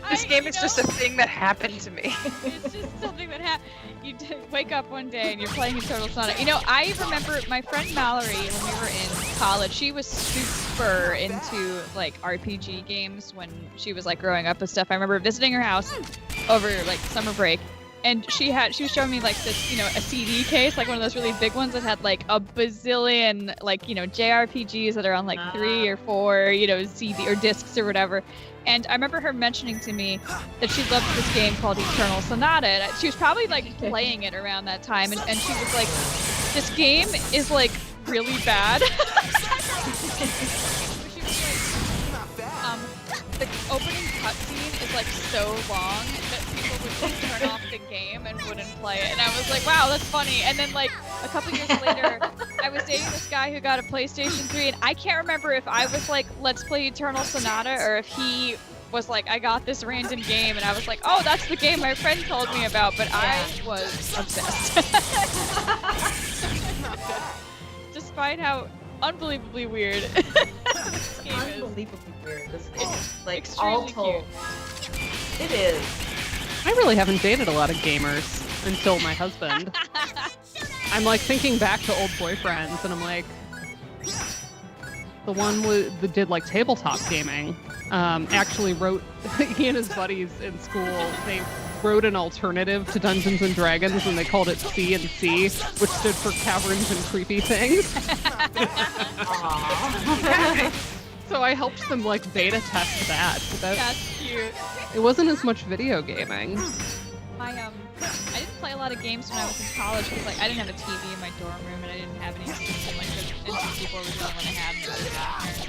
This game is just a thing that happened to me. It's just something that happened. You wake up one day and you're playing Eternal Sonata. You know, I remember my friend Mallory when we were in college. She was super into like RPG games when she was like growing up and stuff. I remember visiting her house over like summer break, and she was showing me like this, you know, a CD case, like one of those really big ones that had like a bazillion like, you know, JRPGs that are on like 3 or 4, you know, CD or discs or whatever. And I remember her mentioning to me that she loved this game called Eternal Sonata. And she was probably like playing it around that time, and she was like, this game is like really bad. The opening cutscene is like so long that people would just turn off the game and wouldn't play it. And I was like, wow, that's funny. And then like a couple years later, I was dating this guy who got a PlayStation 3, and I can't remember if I was like, let's play Eternal Sonata, or if he was like, I got this random game, and I was like, oh, that's the game my friend told me about, but I was obsessed. Despite how unbelievably weird this game is. Unbelievably weird. This game. Like Extremely all told. It is. I really haven't dated a lot of gamers until my husband. I'm like thinking back to old boyfriends, and I'm like, the one that did like tabletop gaming actually wrote, he and his buddies in school, they wrote an alternative to Dungeons and Dragons, and they called it C&C, which stood for Caverns and Creepy Things. So I helped them like beta test that. That's cute. It wasn't as much video gaming. I didn't play a lot of games when I was in college because like I didn't have a TV in my dorm room and I didn't have any internet. Like the N64 was the only one I had in my house.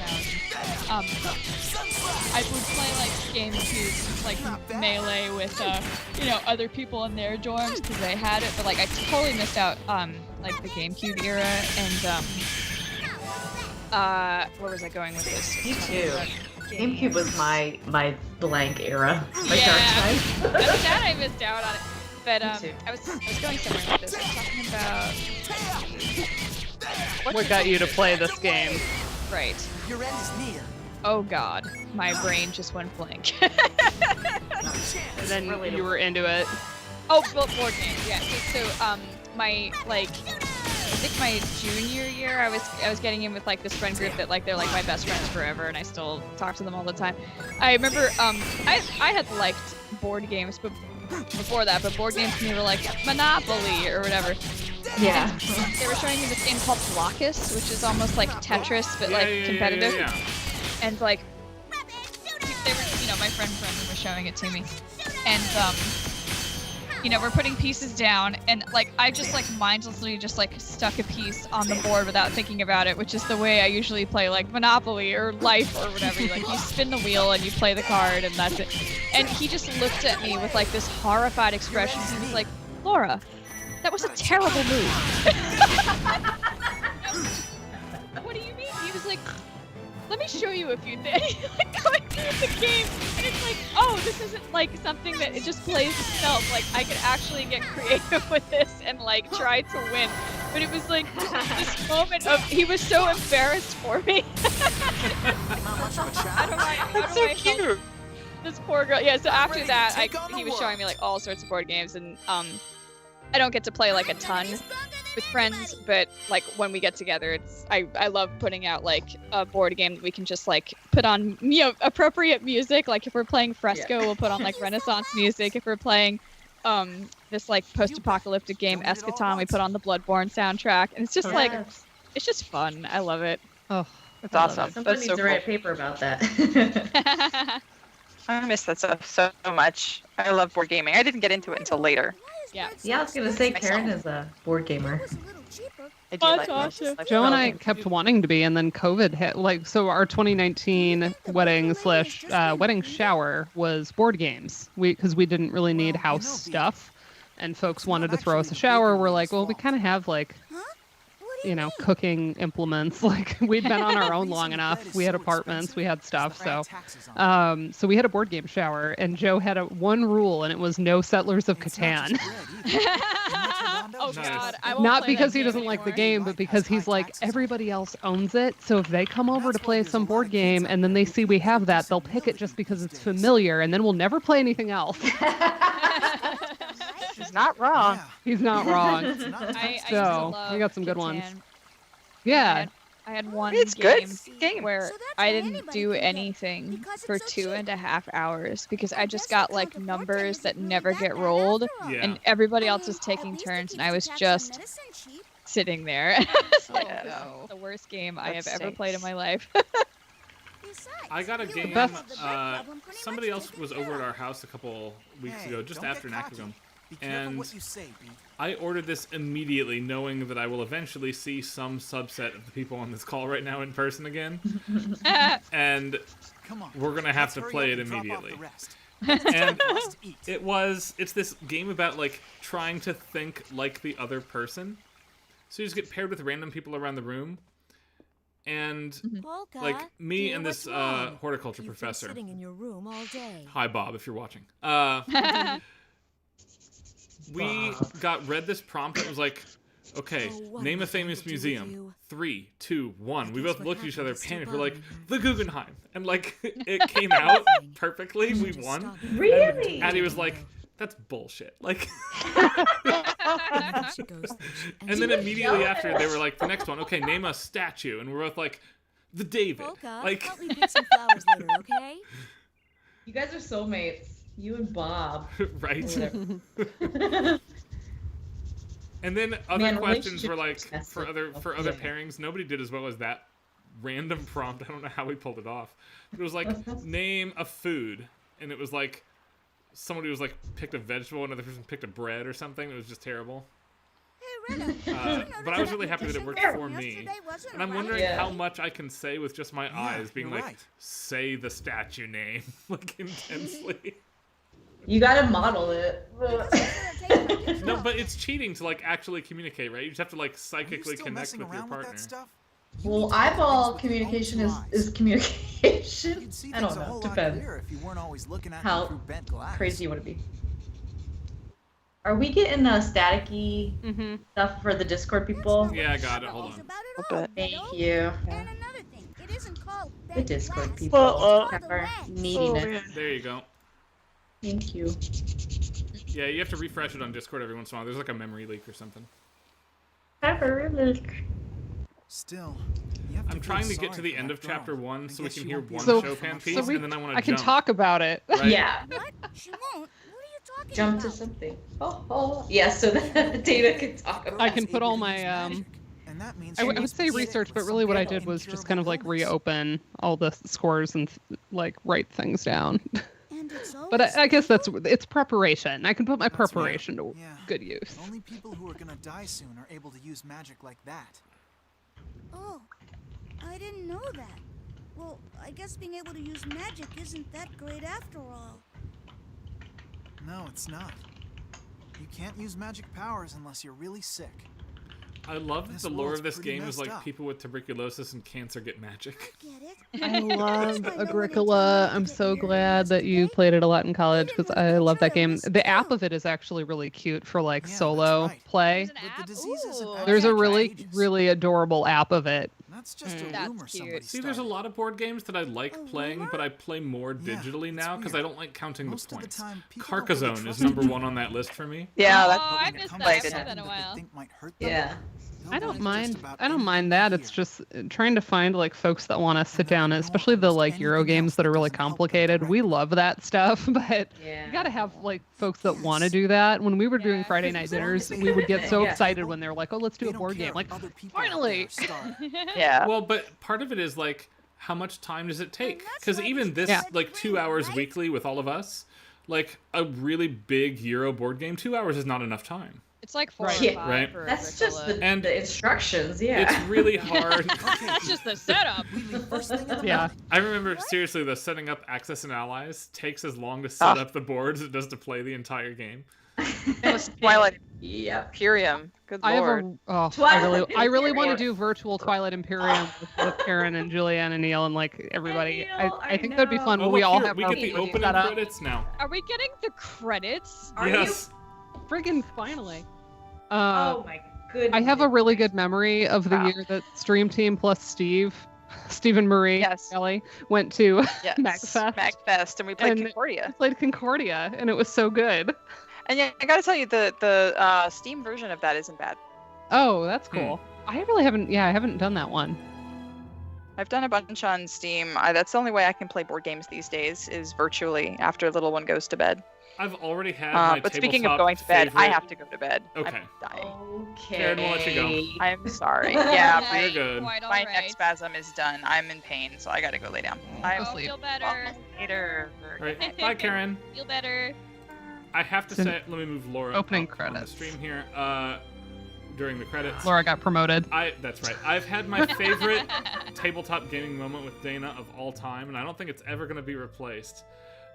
I would play like GameCube, like Melee with other people in their dorms because they had it. But like I totally missed out like the GameCube era and where was I going with this? Me too. GameCube was my blank era. My dark side. That I missed out on it. But I was going somewhere with this. I was talking about What got you to play this game? Right. Your end is near. Oh god, my brain just went blank. And then you were into it. Oh, board games. Yeah. So my I think my junior year, I was getting in with like this friend group that like they're like my best friends forever, and I still talk to them all the time. I remember I had liked board games, but before that, but board games to me were like Monopoly or whatever. Yeah. And they were showing me this game called Blockus, which is almost like Tetris, but like competitive. Yeah. And like they were, my friend Brendan was showing it to me, and we're putting pieces down, and like I just like mindlessly just like stuck a piece on the board without thinking about it, which is the way I usually play like Monopoly or Life or whatever. You spin the wheel and you play the card, and that's it. And he just looked at me with like this horrified expression. He was like, "Laura, that was a terrible move." What do you mean? He was like, "Let me show you a few things." Like going through the game, and it's like, oh, this isn't like something that it just plays itself. Like I could actually get creative with this and like try to win. But it was like this moment of he was so embarrassed for me. That's so cute. This poor girl. Yeah. So after that, he was showing me like all sorts of board games, and I don't get to play like a ton with friends, but like when we get together, I love putting out like a board game that we can just like put on appropriate music. Like if we're playing Fresco, we'll put on like Renaissance music. If we're playing this like post-apocalyptic game Eschaton, we put on the Bloodborne soundtrack, and it's just like it's just fun. I love it. Oh, that's awesome. Somebody That's needs so to cool. write a paper about that. I miss that stuff so much. I love board gaming. I didn't get into it until later. Yeah. Yeah, I was gonna say Karen is a board gamer. I do like awesome. Joe and I kept wanting to be, and then COVID hit. Like, so our 2019 wedding shower was board games. Because we didn't really need house stuff, and folks wanted to throw us a shower. We're like, well, we kind of have like, cooking implements. Like we'd been on our own long enough. We had apartments, we had stuff. So we had a board game shower, and Joe had one rule, and it was no Settlers of Catan. Oh god, I won't Not play because that he doesn't game like the anymore. game, but because he's like, everybody else owns it. So if they come over to play some board game and then they see we have that, they'll pick it just because it's familiar, and then we'll never play anything else. He's not wrong. He's not wrong. I used to So love we got some good Catan. ones. Yeah. I had one It's game, good game. where I didn't do anything for 2.5 hours because I just got like numbers that never get rolled, Yeah. and everybody else was taking turns, and I was just sitting there. It's like, Yeah. this is the worst game I That have ever played in stinks. my life. I got a game. Somebody else was over at our house a couple weeks ago, just after Nakagum, and I ordered this immediately, knowing that I will eventually see some subset of the people on this call right now in person again, and we're gonna have to play it immediately. And it's this game about like trying to think like the other person. So you just get paired with random people around the room. And like me and this horticulture professor. Sitting in your room all day. Hi, Bob, if you're watching. We got read this prompt that was like, okay, name a famous museum. 3, 2, 1. We both looked at each other, panicked. We're like, the Guggenheim. And like, it came out perfectly. We won. Really? And Addie was like, that's bullshit. Like, and then immediately after, they were like, the next one, okay, name a statue. And we're both like, the David. Like, help me pick some flowers later, okay? You guys are soulmates. You and Bob. right? And then other questions were like, for other pairings, nobody did as well as that random prompt. I don't know how we pulled it off. It was like, name a food. And it was like, somebody was like picked a vegetable, another person picked a bread or something. It was just terrible. But I was really happy that it worked for me. And I'm wondering how much I can say with just my eyes being like, say the statue name, like intensely. You gotta model it. No, but it's cheating to like actually communicate, right? You just have to like psychically connect with your partner. Well, eyeball communication is communication. I don't know. Depends. How crazy you want to be. Are we getting staticky stuff for the Discord people? Yeah, I got it. Hold on. Thank you. And another thing, it isn't called The Discord people have our neediness. There you go. Thank you. Yeah, you have to refresh it on Discord every once in a while. There's like a memory leak or something. Still, I'm trying to get to the end of chapter 1 so we can hear one Chopin piece, and then I want to jump. I can talk about it. Right? Yeah. What? She won't. What are you talking Jump to something. Oh. Yeah, so that Dana can talk about it. I can put all my I would say research, but really what I did was just kind of like reopen all the scores and like write things down. But I guess it's preparation. I can put my preparation to good use. Only people who are gonna die soon are able to use magic like that. Oh, I didn't know that. Well, I guess being able to use magic isn't that great after all. No, it's not. You can't use magic powers unless you're really sick. I love that the lore of this game is like people with tuberculosis and cancer get magic. I love Agricola. I'm so glad that you played it a lot in college because I love that game. The app of it is actually really cute for like solo play. There's a really adorable app of it. That's just a rumor somebody See, there's a lot of board games that I like playing, but I play more digitally now because I don't like counting the points. Carcassonne is #1 on that list for me. Yeah, I missed that. I haven't played that in a while. Yeah. I don't mind that. It's just trying to find like folks that want to sit down, especially the like Euro games that are really complicated. We love that stuff, but you got to have like folks that want to do that. When we were doing Friday night dinners, we would get so excited when they're like, "Oh, let's do a board game!" Like, finally. Yeah. Well, but part of it is like, how much time does it take? Because even this, like 2 hours weekly with all of us, like a really big Euro board game, 2 hours is not enough time. It's like 4 or 5 right? for That's just and the instructions, yeah. It's really hard. It's just the setup. Yeah. I remember, seriously, the setting up Access and Allies takes as long to set up the board as it does to play the entire game. It was Twilight Imperium. Good lord. I really want to do virtual Twilight Imperium with Karen and Julianne and Neil and like everybody. I think that'd be fun. Oh, we look, all here, have we our get the opening credits now. Are we getting the credits? Yes. Friggin' finally. Oh my goodness. I have a really good memory of the year that Stream Team plus Steve and Marie, Kelly, went to MagFest, and we played Concordia. We played Concordia, and it was so good. And yeah, I gotta tell you, the Steam version of that isn't bad. Oh, that's cool. I really haven't. Yeah, I haven't done that one. I've done a bunch on Steam. That's the only way I can play board games these days is virtually after little one goes to bed. I've already had my But speaking of going to bed, I have to go to bed. Okay. I'm dying. Karen, we'll let you go. I'm sorry. Yeah, You're good. My neck spasm is done. I'm in pain, so I gotta go lay down. I will feel better. Later. All right. Bye, Karen. Feel better. I have to say, let me move Laura opening up on the credits stream here. During the credits. Laura got promoted. That's right. I've had my favorite tabletop gaming moment with Dana of all time, and I don't think it's ever going to be replaced.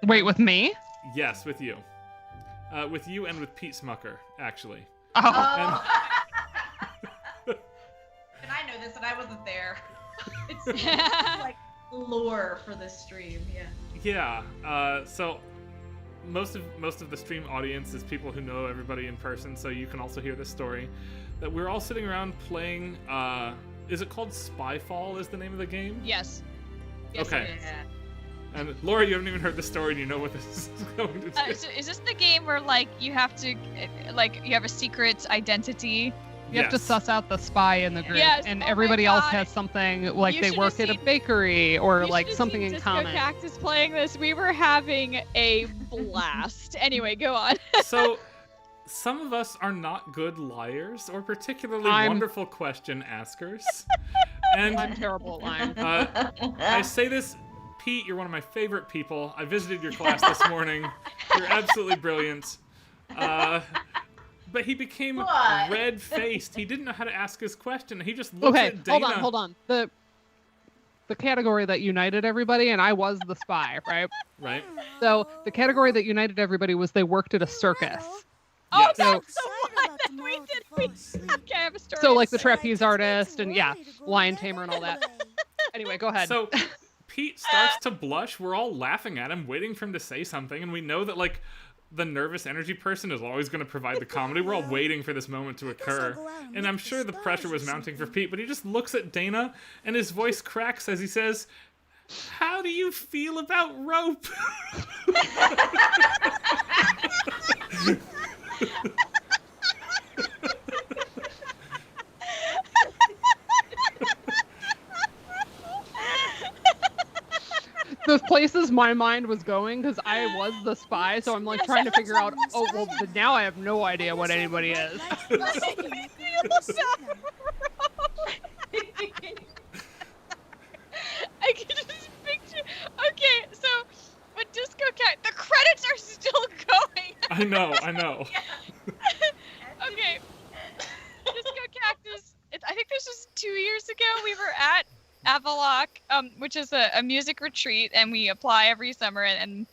Wait, with me? Yes, with you. With you and with Pete Smucker, actually. Oh. And I know this, and I wasn't there. It's like lore for this stream, yeah. Yeah. So most of the stream audience is people who know everybody in person, so you can also hear this story. That we're all sitting around playing. Is it called Spyfall? Is the name of the game? Yes. Okay. And Laura, you haven't even heard the story, and you know what this is going to do. So is this the game where like you have to, like you have a secret identity? You have to suss out the spy in the group, and everybody else has something like they work at a bakery or like something in common. Cactus playing this, we were having a blast. Anyway, go on. So, some of us are not good liars or particularly wonderful question askers, and I'm terrible at lying. I say this. Pete, you're one of my favorite people. I visited your class this morning. You're absolutely brilliant. But he became red-faced. He didn't know how to ask his question. He just looked at Dana. Hold on. The category that united everybody, and I was the spy, right? Right. So the category that united everybody was they worked at a circus. Oh, Yes. that's the one that we did. Okay, I have a story. So like the trapeze artist and lion tamer and all that. Anyway, go ahead. So Pete starts to blush. We're all laughing at him, waiting for him to say something, and we know that like the nervous energy person is always going to provide the comedy. We're all waiting for this moment to occur. And I'm sure the pressure was mounting for Pete, but he just looks at Dana and his voice cracks as he says, "How do you feel about rope?" The places my mind was going, because I was the spy, so I'm like trying to figure out, now I have no idea what anybody is. I can just picture. Okay, so when Disco Cat, the credits are still going. I know. Okay, Disco Cactus. I think this was 2 years ago. We were at Avaloc, which is a music retreat, and we apply every summer. And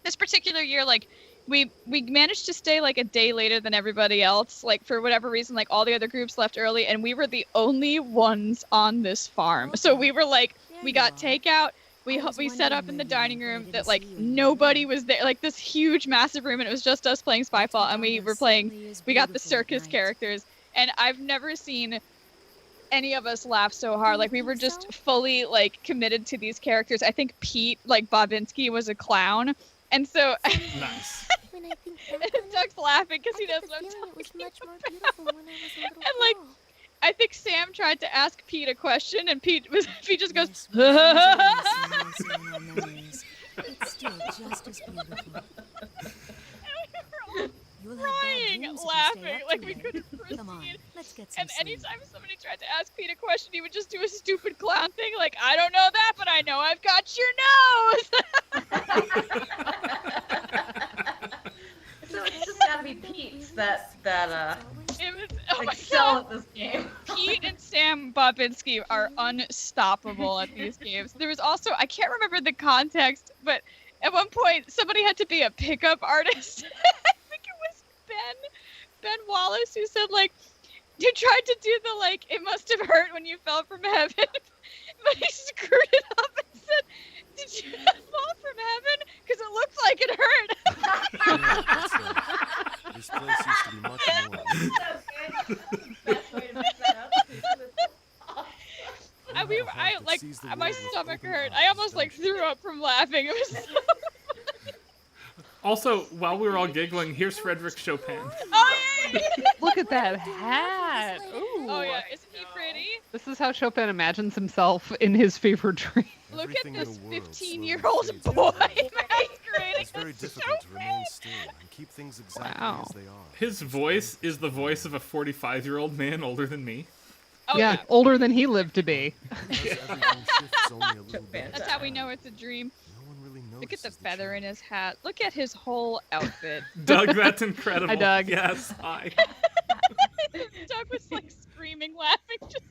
this particular year, like, we managed to stay like a day later than everybody else. Like, for whatever reason, like all the other groups left early, and we were the only ones on this farm. So we were like, we got takeout. We set up in the dining room that like nobody was there, like this huge massive room, and it was just us playing Spyfall, and we got the circus characters, and I've never seen any of us laugh so hard. Like, we were just fully like committed to these characters. I think Pete, like Bobinski, was a clown, and so Nice. Doug's laughing because he knows what I'm talking about. And like, I think Sam tried to ask Pete a question, and Pete just goes, It's still just as beautiful. crying, laughing, like we couldn't proceed. Come on, let's get some And sleep. anytime somebody tried to ask Pete a question, he would just do a stupid clown thing, like, I don't know that, but I know I've got your nose. So it's just gotta be Pete's that It was, oh my excel God. at this game. Pete and Sam Bobinski are unstoppable at these games. There was also, I can't remember the context, but at one point somebody had to be a pickup artist. I think it was Ben Wallace, who said, like, you tried to do the, like, it must have hurt when you fell from heaven, but he screwed it up and said, did you fall from heaven? Because it looked like it hurt. Yeah, that's right. This place used to be much more. Best way to mix that up. My stomach hurt. I almost, like, threw up from laughing. It was so Also, while we were all giggling, here's Frederick Chopin. Oh, yeah. Look at that hat. Ooh. Oh, yeah. Isn't he pretty? This is how Chopin imagines himself in his fever dream. Look at Everything in this the world 15-year-old slowly boy fades away. masquerading It's very as difficult to remain Chopin. still and keep things exactly Wow. as they are. His voice is the voice of a 45-year-old man older than me. Oh, yeah, older than he lived to be. Because everything shifts only a little bit. That's how we know it's a dream. No one really Look at the notices feather in change. his hat. Look at his whole outfit. Doug, that's incredible. Hi, Doug. Yes, hi. Doug was like screaming, laughing just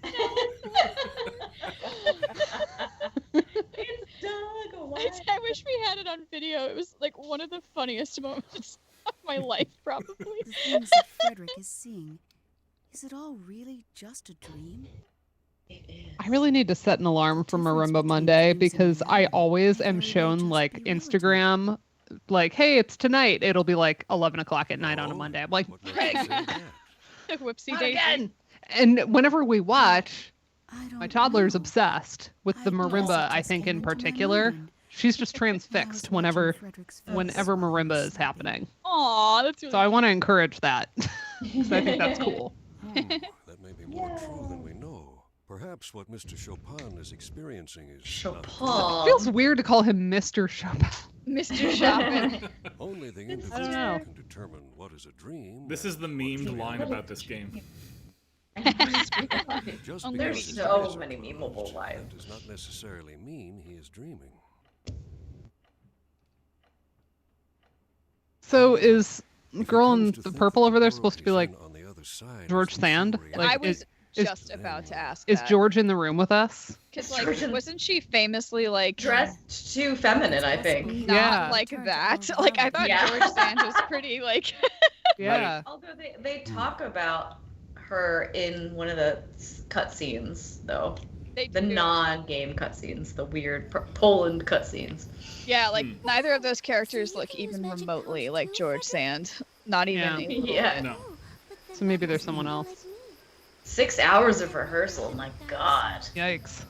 It's Doug. Why? I wish we had it on video. It was like one of the funniest moments of my life, probably. The things that Frederick is seeing, is it all really just a dream? I really need to set an alarm for Marimba Monday because I always am shown like Instagram, like, hey, it's tonight. It'll be like 11 o'clock at night on a Monday. I'm like, What makes you say that? Whoopsie not daisy. again. And whenever we watch, I don't my toddler's know. obsessed with the I guess marimba. it I just think came in into my particular, mind. she's just Now I was transfixed watching whenever Frederick's face marimba is sleeping. happening. Aw, that's really So I want to encourage that because I think that's cool. That may be more true than we know. Perhaps what Mr. Chopin is experiencing is Chopin. It feels weird to call him Mr. Chopin. Mr. Shopping. only the don't individual know. can determine what is a dream. This and is the what's memed reality. line about this game. Just Only because There's his so eyes are many closed, memeable lines. that does not necessarily mean he is dreaming. So is the girl in the purple over there supposed to be like George Sand? Like, I was just about to ask Is that. George in the room with us? Because, like, wasn't she famously, like... Dressed too feminine, I think. Not like that. Like, I thought George Sand was pretty, like... Yeah. Although they talk about her in one of the cutscenes, though. The non-game cutscenes, the weird Poland cutscenes. Yeah, like, neither of those characters look even remotely like George Sand. Not even... Yeah. No. So maybe there's someone else. 6 hours of rehearsal, my god. Yikes.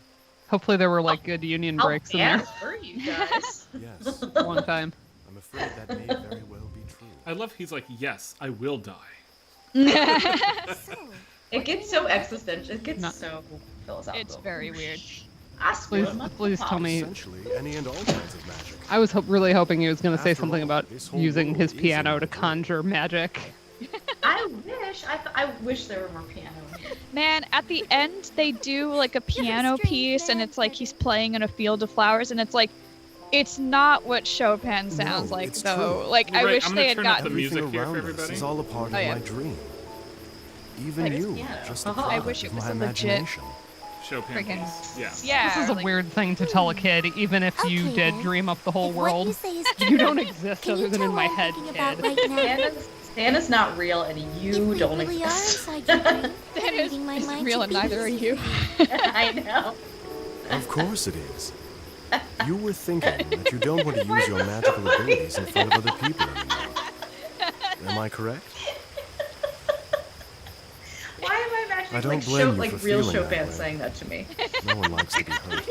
Hopefully there were like good union breaks in there. How were you guys? Yes. One time. I'm afraid that may very well be true. I love he's like, yes, I will die. It gets so existential. It gets so philosophical. It's very weird. Please tell me. Essentially, any and all kinds of magic. I was really hoping he was going to say something about using his piano to conjure magic. I wish there were more piano. Man, at the end they do like a piano piece, and it's like he's playing in a field of flowers, and it's like, it's not what Chopin sounds like, though. True. Like, I wish they had gotten. Everything around us is all a part of my dream. Even you, just the I product wish it of was my a legit. imagination. Chopin Friggin' piece. Yeah. Yeah. This is a like- weird thing to tell a kid, even if you did dream up the whole world. You don't exist other than in my head, kid. Santa's not real, and you don't really exist. are inside your brain. That is Reading my mind real, to and neither are you. I know. Of course it is. You were thinking that you don't want to use your magical abilities in front of other people anymore. Am I correct? Why am I imagining I don't blame you like for real feeling that Chopin way. saying that to me? No one likes to be hurt.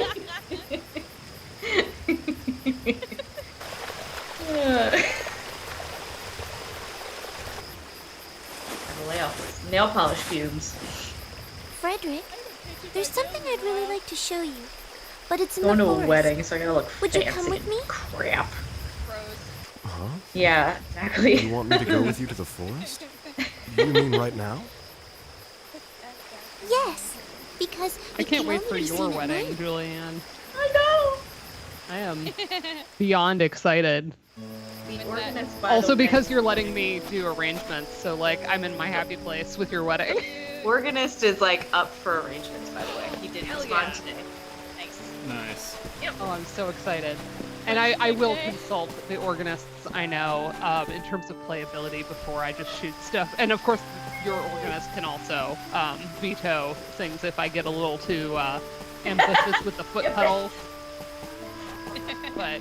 Gotta lay off those nail polish fumes. Frederick, there's something I'd really like to show you, but it's in Going the to a forest. wedding, so I gotta look Would fancy. you come with me? Crap. Huh? Yeah, exactly. You want me to go with you to the forest? You mean right now? Yes, because I it can't can wait only for be your seen at wedding, night. Julianne. I know. I am beyond excited. Organist, by Also the way. because you're letting me do arrangements, so like I'm in my happy place with your wedding. Organist is like up for arrangements, by the way. He did respond today. Nice. Oh, I'm so excited. And I will consult the organists I know in terms of playability before I just shoot stuff. And of course, your organist can also veto things if I get a little too ambitious with the foot pedals. But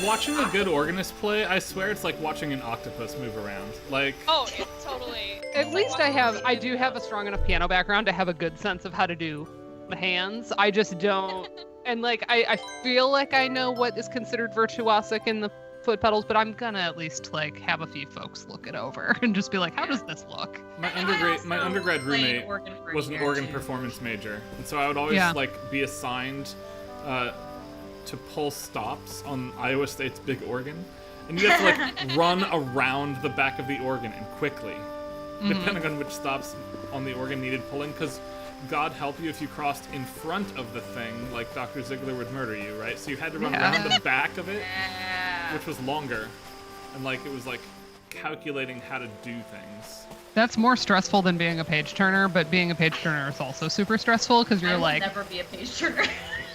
Watching a good organist play, I swear it's like watching an octopus move around. Like, Oh, it totally. at least I do have a strong enough piano background to have a good sense of how to do the hands. I just don't. And like I feel like I know what is considered virtuosic in the foot pedals, but I'm gonna at least like have a few folks look it over and just be like, how does this look? my undergrad roommate was an organ performance major, and so I would always like be assigned to pull stops on Iowa State's big organ, and you have to like run around the back of the organ and quickly, depending on which stops on the organ needed pulling, because God help you if you crossed in front of the thing, like Dr. Ziegler would murder you, right? So you had to run around the back of it, which was longer, and like it was like calculating how to do things. That's more stressful than being a page turner, but being a page turner is also super stressful because you're I will like, never be a page turner.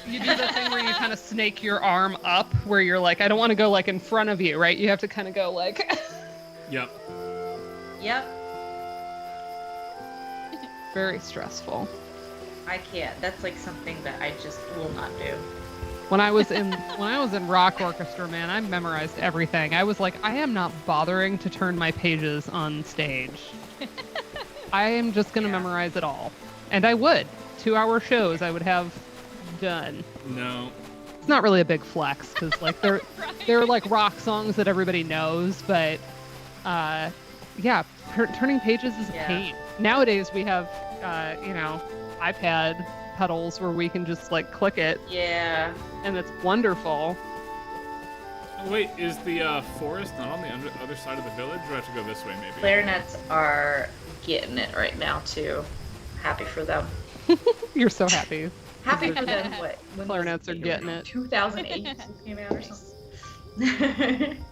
you do the thing where you kind of snake your arm up, where you're like, I don't want to go like in front of you, right? You have to kind of go like. Yep. Yep. Very stressful. I can't. That's like something that I just will not do. When I was in rock orchestra, man, I memorized everything. I was like, I am not bothering to turn my pages on stage. I am just gonna memorize it all, and I would. 2-hour shows I would have done. No. It's not really a big flex because like they're like rock songs that everybody knows, but yeah, turning pages is a pain. Nowadays we have iPad pedals where we can just like click it. Yeah. And it's wonderful. Wait, is the forest not on the other side of the village, or do I have to go this way maybe? Clarinets are getting it right now too. Happy for them. You're so happy. Happy for them. What? When Clarinets are getting it. 2008 came out or something.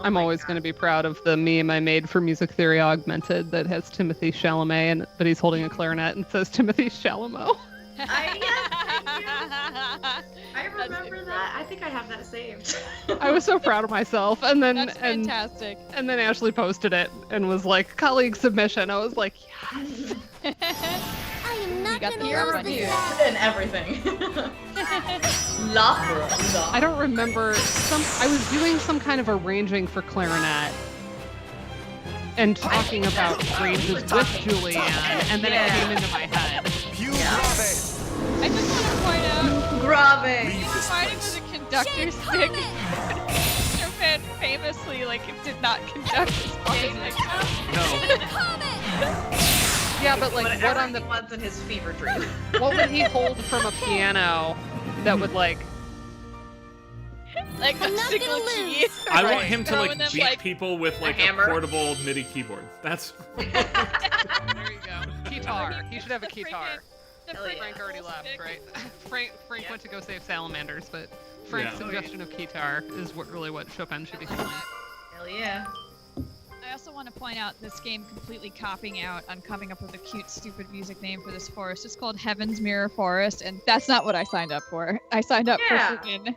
I'm always going to be proud of the meme I made for Music Theory Augmented that has Timothy Chalamet, but he's holding a clarinet and says Timothy Chalamet. I remember that. I think I have that saved. I was so proud of myself, and then That's fantastic. and then Ashley posted it and was like, "Colleague submission." I was like, "Yes." I am not got gonna the air lose review. this battle. And everything. Love. I don't remember. I was doing some kind of arranging for clarinet and talking about ranges with Julianne, and then it came into my head. I just want to point out, Grave. fighting with a conductor's stick. Chopin famously, did not conduct his music. No. Yeah, but what on the ones in his fever dream? what would he hold from a piano that would like I'm a not single gonna key. lose. I want him to Throwing them, beat people with a hammer. portable MIDI keyboard. That's There you go. Guitar. He should have a guitar. Frank already left, right? Frank went to go save salamanders, but Frank's suggestion of guitar is what Chopin should be doing. Hell yeah. I also want to point out this game completely copying out on coming up with a cute, stupid music name for this forest. It's called Heaven's Mirror Forest, and that's not what I signed up for. I signed up for freaking,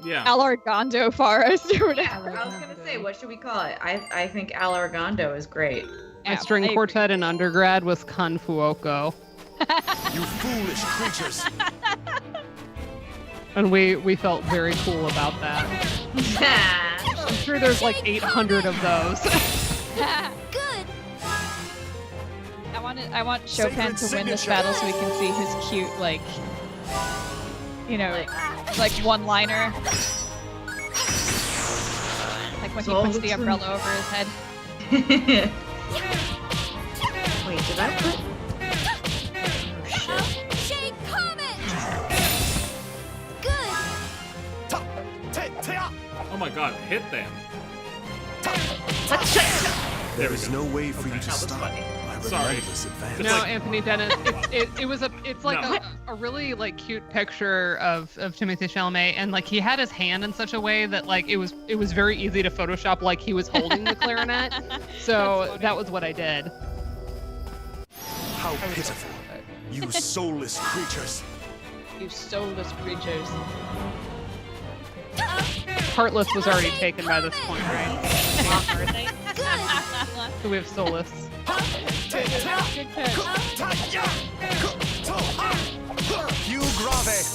Alargando Forest or whatever. I was gonna say, what should we call it? I think Alargando is great. My string quartet in undergrad was Confuoco. You foolish creatures! And we felt very cool about that. I'm sure there's 800 of those. Good. I want Chopin to win this battle so we can see his cute, one-liner. Like when he puts the umbrella over his head. Wait, did I put? Oh shit! Shade Comet. Good. oh my god, hit them. There is no way for you to That was stop funny. my Sorry. relentless advance. No, Anthony Dennis. It's like No. a really cute picture of Timothy Chalamet, and he had his hand in such a way that it was very easy to Photoshop he was holding the clarinet. So that was what I did. How pitiful! You soulless creatures! You soulless creatures. Heartless was already taken by this point, right? So we have Solus. Good catch. You grave!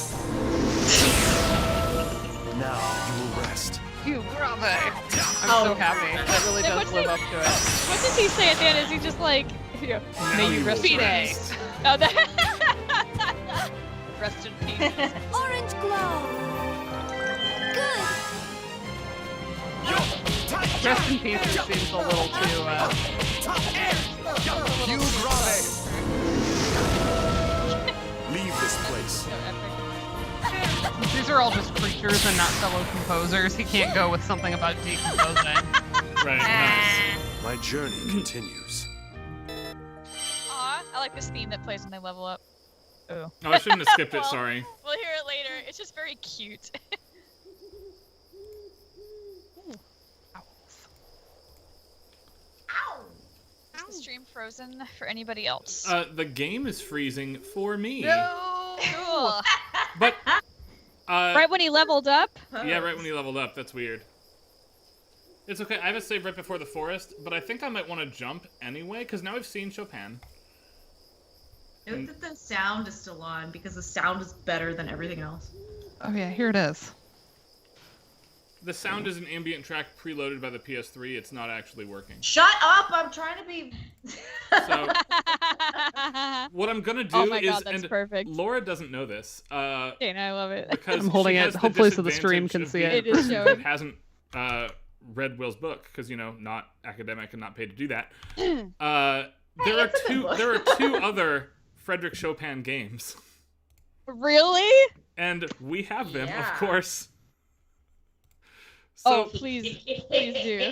Now you will rest. You grave! I'm so happy. That really does live up to it. What does he say at the end? Is he just may you rest in peace? Oh, that. Rest in peace. Orange glow. Good. Rest in peace seems a little too, You grave! Leave this place. These are all just creatures and not fellow composers. He can't go with something about decomposing. Right, nice. My journey continues. Aw, I like this theme that plays when they level up. Oh. Oh, I shouldn't have skipped it, sorry. We'll hear it later. It's just very cute. Is the stream frozen for anybody else? The game is freezing for me. No! Cool. But, Right when he leveled up? yeah, right when he leveled up. That's weird. It's okay. I have a save right before the forest, but I think I might want to jump anyway, because now I've seen Chopin. Note that the sound is still on because the sound is better than everything else. Oh yeah, here it is. The sound is an ambient track preloaded by the PS3. It's not actually working. Shut up! I'm trying to be. So, what I'm gonna do Oh my is, God, that's and perfect. Laura doesn't know this, Okay, I love it. because I'm holding she it, has the hopefully so the stream disadvantage can of see being it. the It is person showing. that hasn't read Will's book, because not academic and not paid to do that. There are two other Frederick Chopin games, Really? and we have them, Yeah. of course. So, Oh, please do.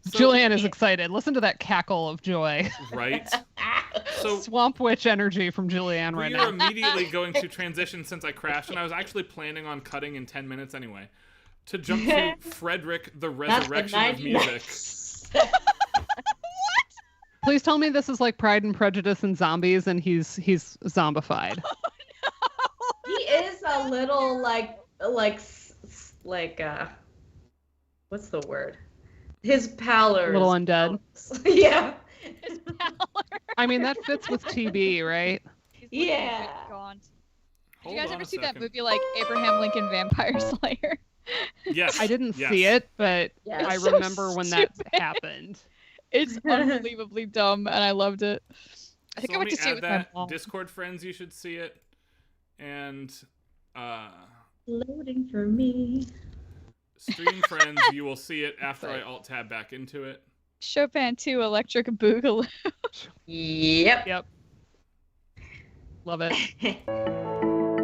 Julianne is excited. Listen to that cackle of joy. right. So Swamp Witch energy from Julianne right we now. are immediately going to transition since I crashed, and I was actually planning on cutting in 10 minutes anyway. to jump to Frederick the Resurrection of Music. Please tell me this is like Pride and Prejudice and zombies, and he's zombified. He is a little like what's the word? His pallor. A little undead. Yeah. His pallor. I mean, that fits with TB, right? Yeah. Did you guys ever see that movie like Abraham Lincoln Vampire Slayer? Yes. I didn't see it, but Yes. I So remember when that stupid. happened. It's unbelievably dumb, and I loved it. I think So I went to let me see it add with my that. mom. Discord friends, you should see it. And Loading for me. stream friends, you will see it after I alt tab back into it. Chopin 2 Electric Boogaloo. Yep. Yep. Love it.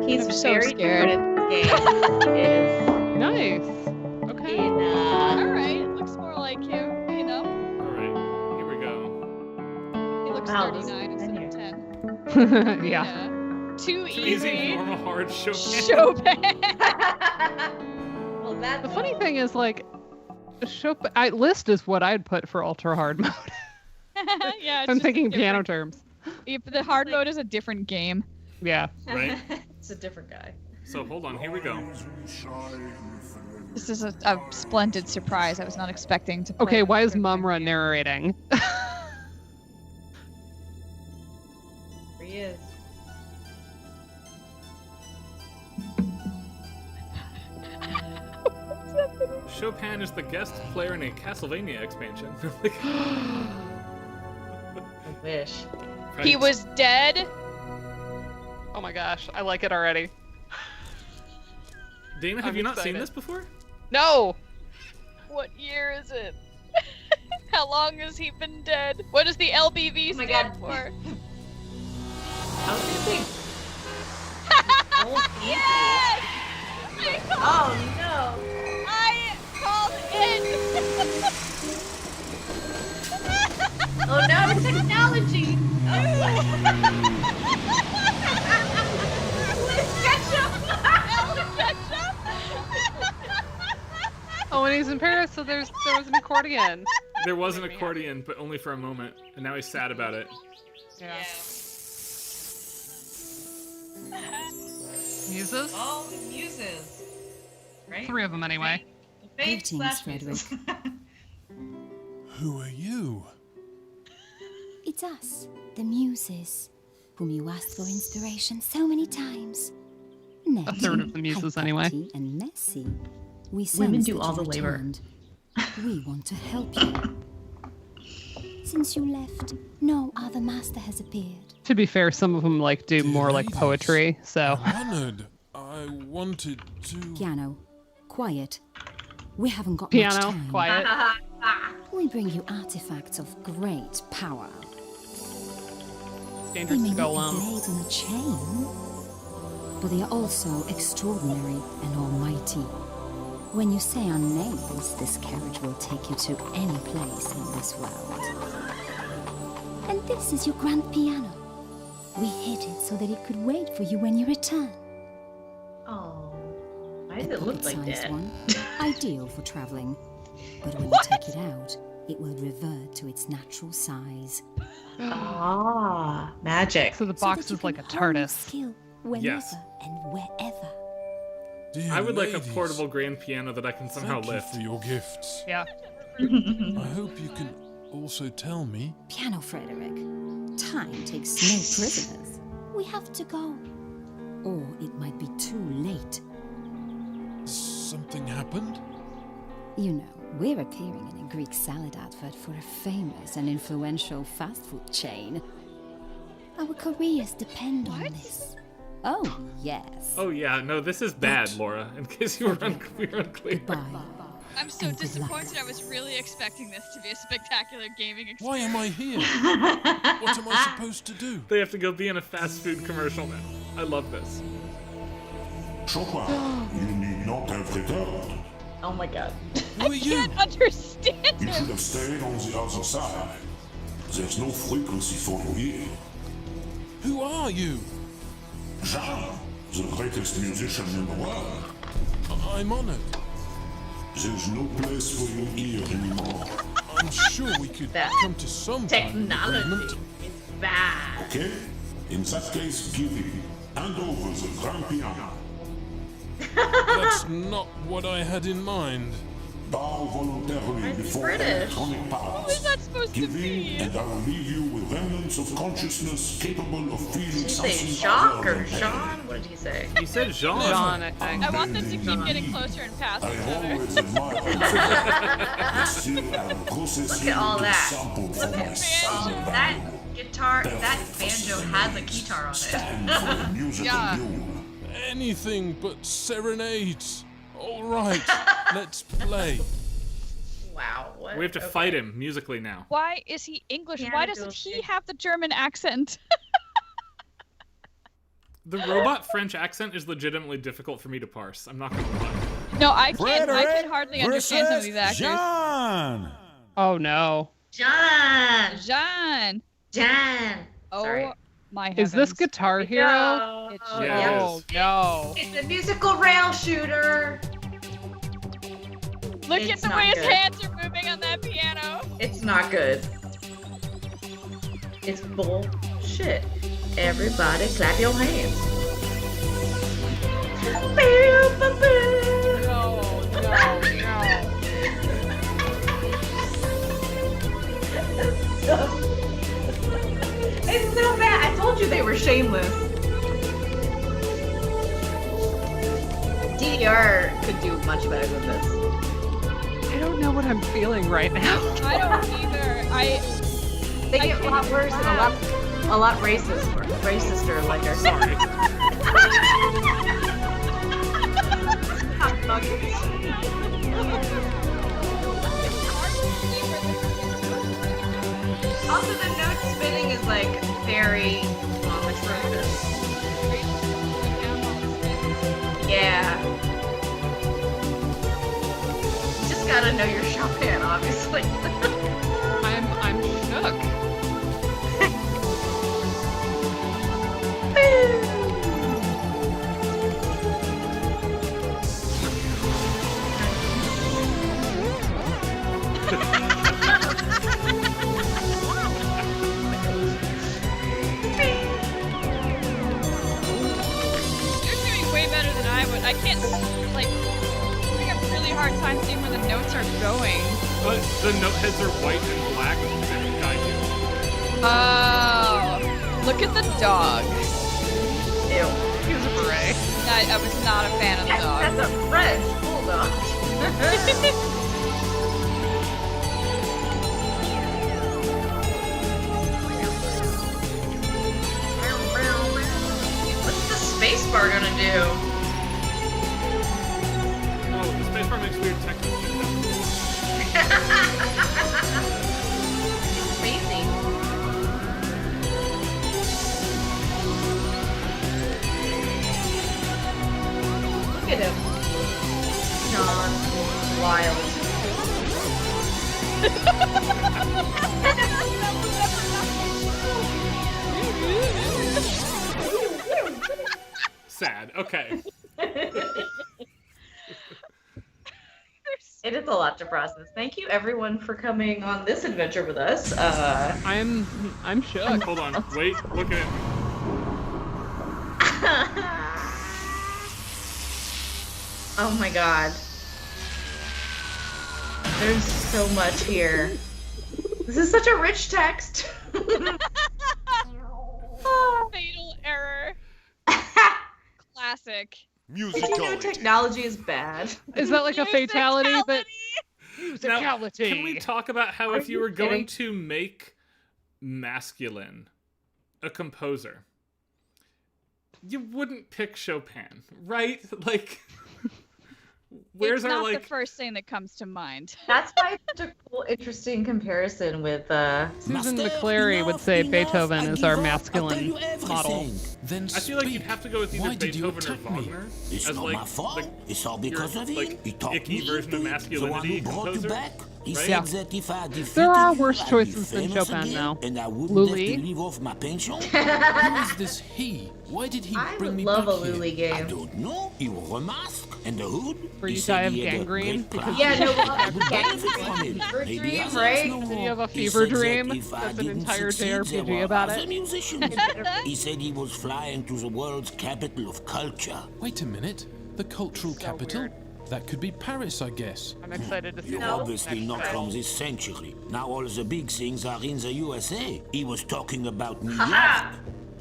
He's I'm so very scared. good at this game. It is Nice. Okay. Alright, it looks more like him, you know? Alright, here we go. He looks Wow, this 39 is instead of 10. Yeah. Too Too easy. easy, normal, hard, Chopin. Chopin. Well, that's The funny thing is, like, Chopin list is what I'd put for ultra hard mode. Yeah, it's I'm just thinking piano different. terms. If the hard mode is a different game. Yeah. Right? It's a different guy. So hold on, here we go. This is a splendid surprise. I was not expecting to play. Okay, why is this. Mumra narrating? Here he is. Chopin is the guest player in a Castlevania expansion. I wish. He Right. was dead. Oh my gosh, I like it already. Dana, have I'm you not seen excited. this before? No. What year is it? How long has he been dead? What does the LBV Oh my stand God. for? I was gonna say. Yes! I called, Oh no! I called in. Oh no, the technology! Oh, and he's in Paris, so there was an accordion. There was an accordion, but only for a moment, and now he's sad about it. Yeah. Muses? All the muses. Right? 3 of them anyway. Greetings, Frederick. Who are you? It's us, the Muses, whom you asked for inspiration so many times. A third of the Muses anyway. Petty and messy. We Women sense do that all you the labor. returned. We want to help you. Since you left, no other master has appeared. To be fair, some of them like do Dear more like ladies, poetry, so. I'm honored. I wanted to. Piano, quiet. We haven't got much Piano, time. quiet. We bring you artifacts of great power. Dangerous They to may go not be alone. blades on a chain, but they are also extraordinary and almighty. When you say our names, this carriage will take you to any place in this world. And this is your grand piano. We hid it so that it could wait for you when you return. Oh. Why A does it look like pocket-sized that? one, ideal for traveling. But when you take it out, it will revert to its natural size. Ah, magic. So the So box that you is like a can hone your TARDIS. skill whenever Yes. and wherever. Dear I would like a ladies, portable grand piano that I can somehow thank lift. you for your gifts. Yeah. I hope you can also tell me. Piano, Frederick. Time takes no prisoners. We have to go. Or it might be too late. Something happened? You know, we're appearing in a Greek salad advert for a famous and influential fast food chain. Our careers depend on this. Oh, yes. Oh yeah, no, this is bad, Laura, in case you were unclear. Goodbye. I'm so And good luck. disappointed. I was really expecting this to be a spectacular gaming experience. Why am I here? What am I supposed to do? They have to go be in a fast food commercial now. I love this. Chopin, you need not have returned. Oh my god. Who are you? Can't understand You should him. have stayed on the other side. There's no frequency for you here. Who are you? Jean, the greatest musician in the world. I'm honored. There's no place for you here anymore. I'm sure we could That come to some kind of technology agreement. is bad. Okay? In that case, give him. Hand over the grand piano. That's not what I had in mind. Bow voluntarily before electronic powers. What is that supposed to Give be? in, and I will leave you with remnants of consciousness capable of feeling Did he say something Jacques other or than pain. Jean? What did he say? He said Jean. Jean, I think. I want them to keep getting closer and past I each other. always admired you. But still, I am processing Look at all the that. sample for Look my at son. that guitar. That banjo has a guitar on Stand it. for the musical Yeah. mule. Anything but serenades. All right, let's play. Wow. What? We have to fight him musically now. Why is he English? Yeah, Why I doesn't don't he think- have the German accent? The robot French accent is legitimately difficult for me to parse. I'm not gonna lie. No, I can't. I can hardly understand some of these actors. John! Oh no. John. John. John. Oh Sorry. my heavens. Is this Guitar Hero? No. It Yeah, it Oh is. no. It's a musical rail shooter. Look It's at the not way his good. hands are moving on that piano. It's not good. It's bullshit. Everybody clap your hands. No, no, no. It's so bad. I told you they were shameless. DDR could do much better than this. I don't know what I'm feeling right now. I don't either. They get a lot worse and a lot racister like our Sorry. Also, the note spinning is like very monotone. Yeah. You just gotta know your Chopin, obviously. I'm shook. You're doing way better than I would. I can't, like, I'm having a really hard time seeing where the notes are going. But the note heads are white and black with different guide you. Oh, look at the dog. Ew. He's a beret. I was not a fan of the dog. That's a French bulldog. What's the spacebar gonna do? Oh, the spacebar makes weird techno shit. Amazing. Look at him. John Wild. Sad. Okay. It is a lot to process. Thank you everyone for coming on this adventure with us. I'm shook. Hold on. Wait. Look at it. Oh my god. There's so much here. This is such a rich text. Fatal error. Classic. Did you know technology is bad? Is that like a fatality? But Now, musicality. can we talk about how Are if you you were going kidding? to make masculine a composer, you wouldn't pick Chopin, right? Like, where's It's our not like? the first thing that comes to mind. That's why it's such a cool, interesting comparison with Susan McClary would say Beethoven is our masculine model. Then I feel like you'd have to go with either Why did you Beethoven or attack me? Wagner It's as not like my fault. It's all your, because of him. like He taught icky me version of to be the one masculinity who brought you composer. back. He right? Yeah. said that if I defeated There are you, worse I'd be choices than famous Chopin again, now. and I wouldn't Lully. have to live off my pension. Who is this he? Why did he I bring would me love back a Lully here? I game. don't know. You were a mask. And the hood? Where He you said die of he had a gangrene great because plan. Yeah, no, I would benefit from it. fever Maybe dream, others right? know. you have a He fever said that dream. if I That's an didn't entire succeed, there JRPG were about other it. musicians. He said he was flying to the world's capital of culture. Wait a minute. The cultural capital? weird. That could be Paris, I guess. I'm excited to see You're that. obviously not from this century. Now all the big things are in the USA. He was talking about New York.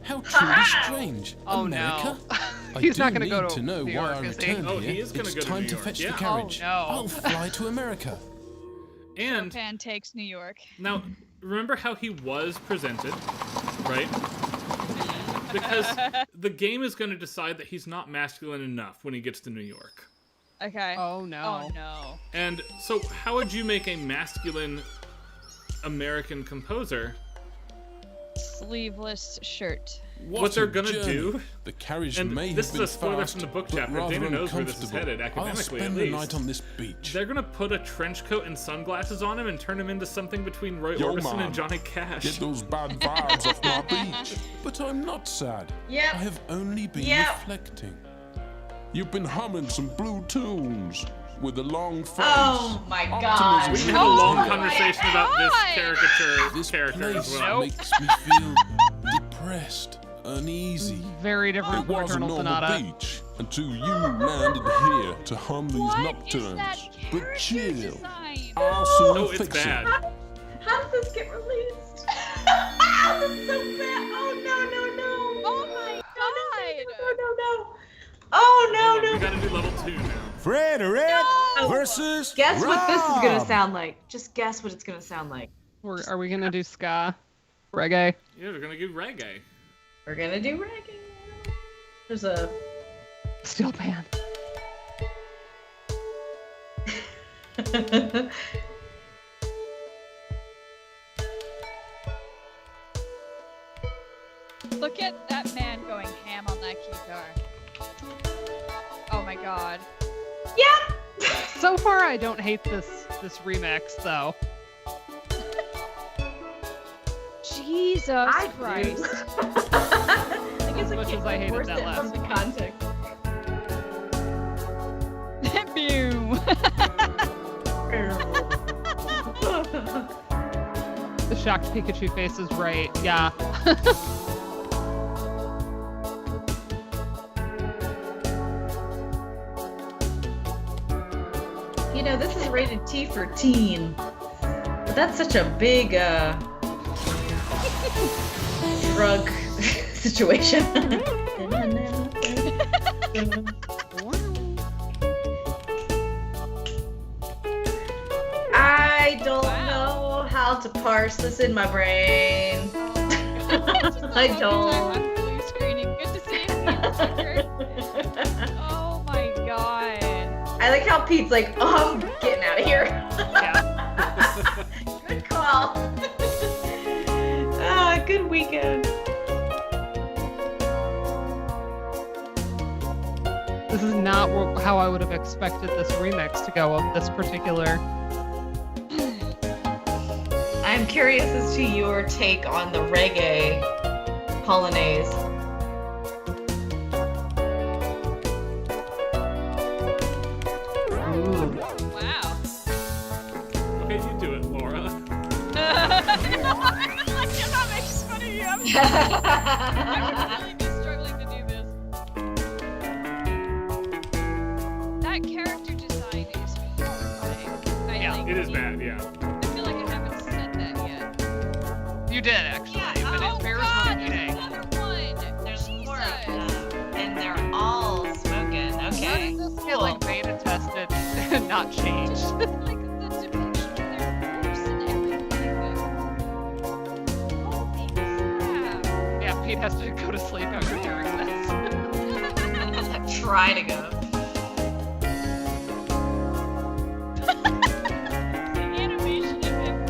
How truly strange. Oh, America? no. I He's do not gonna need go to to know New why York, I is he? returned Oh, here. he is gonna It's go to time New to York, fetch yeah. the carriage. Oh, no. I'll fly to America. And Chopin takes New York. now, remember how he was presented, right? Because the game is going to decide that he's not masculine enough when he gets to New York. Okay. Oh no. Oh no. And so, how would you make a masculine American composer? Sleeveless shirt. What they're a gonna journey. do? The carriage And may this have is been a spoiler fast, from the book but chapter. rather Dana knows where this is uncomfortable. headed, I'll academically spend at the least. night on this beach. They're gonna put a trench coat and sunglasses on him and turn him into something between Roy Yo, Orbison man. and Johnny Cash. Get those bad vibes off my beach. But I'm not sad. Yep. I have only been Yep. reflecting. You've been humming some blue tunes with a long face. Oh my god. Optimism. We can have a long Oh conversation my about this God. caricature This character as place well. makes me feel depressed, uneasy. Very It different from was a Eternal normal Sonata. beach until you landed here to hum these What is nocturnes. that But character chill, design? I'll soon No, it's fix bad. it. How does this get released? That's so bad. Oh no. Oh my god. No. Oh Hold on, no. we gotta do level 2 now. Frederick No! versus Guess what this is gonna Rob. sound like. Just guess what it's gonna sound like. Are we gonna do ska? Reggae? Yeah, we're gonna do reggae. We're gonna do reggae. There's a Steel pan. Look at that man going ham on that guitar. Oh my god. Yep. So far, I don't hate this remix though. Jesus I Christ. I guess As much as I hated force that it from last the context. Pew. The shocked Pikachu face is right. Yeah. You know, this is rated T for teen. But that's such a big drug situation. I don't know how to parse this in my brain. I don't. Blue screening. Good to see you, Peter Tucker. Oh my god. I like how Pete's like, oh, I'm getting out of here. Yeah. Good call. Ah, good weekend. This is not how I would have expected this remix to go of this particular. I'm curious as to your take on the reggae polonaise. Wow. Okay, you do it, Laura. Like, you're not making fun of you. I'm really just struggling to do this. That character design is horrifying. It is bad, yeah. I feel like I haven't said that yet. You did actually, but it bears repeating. Another one. There's Jesus. four of them, and they're all smoking. How Okay. does this feel like beta tested and not changed? Like the depiction of their boobs and everything. Holy crap. Yeah, Pete has to go to sleep after hearing this. Try to go. The animation of him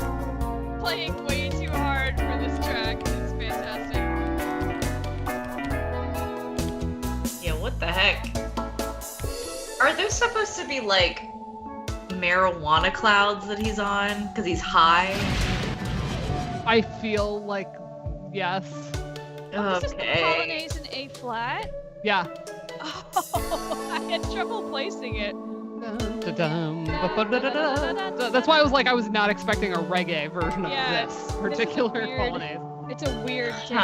playing way too hard for this track is fantastic. Yeah, what the heck? Are those supposed to be like marijuana clouds that he's on? Because he's high? I feel like yes. This is the Okay. Polonaise in A flat. Yeah. Oh, I had trouble placing it. That's why I was like, I was not expecting a reggae version of Yeah, this particular weird- holiday. It's a weird thing.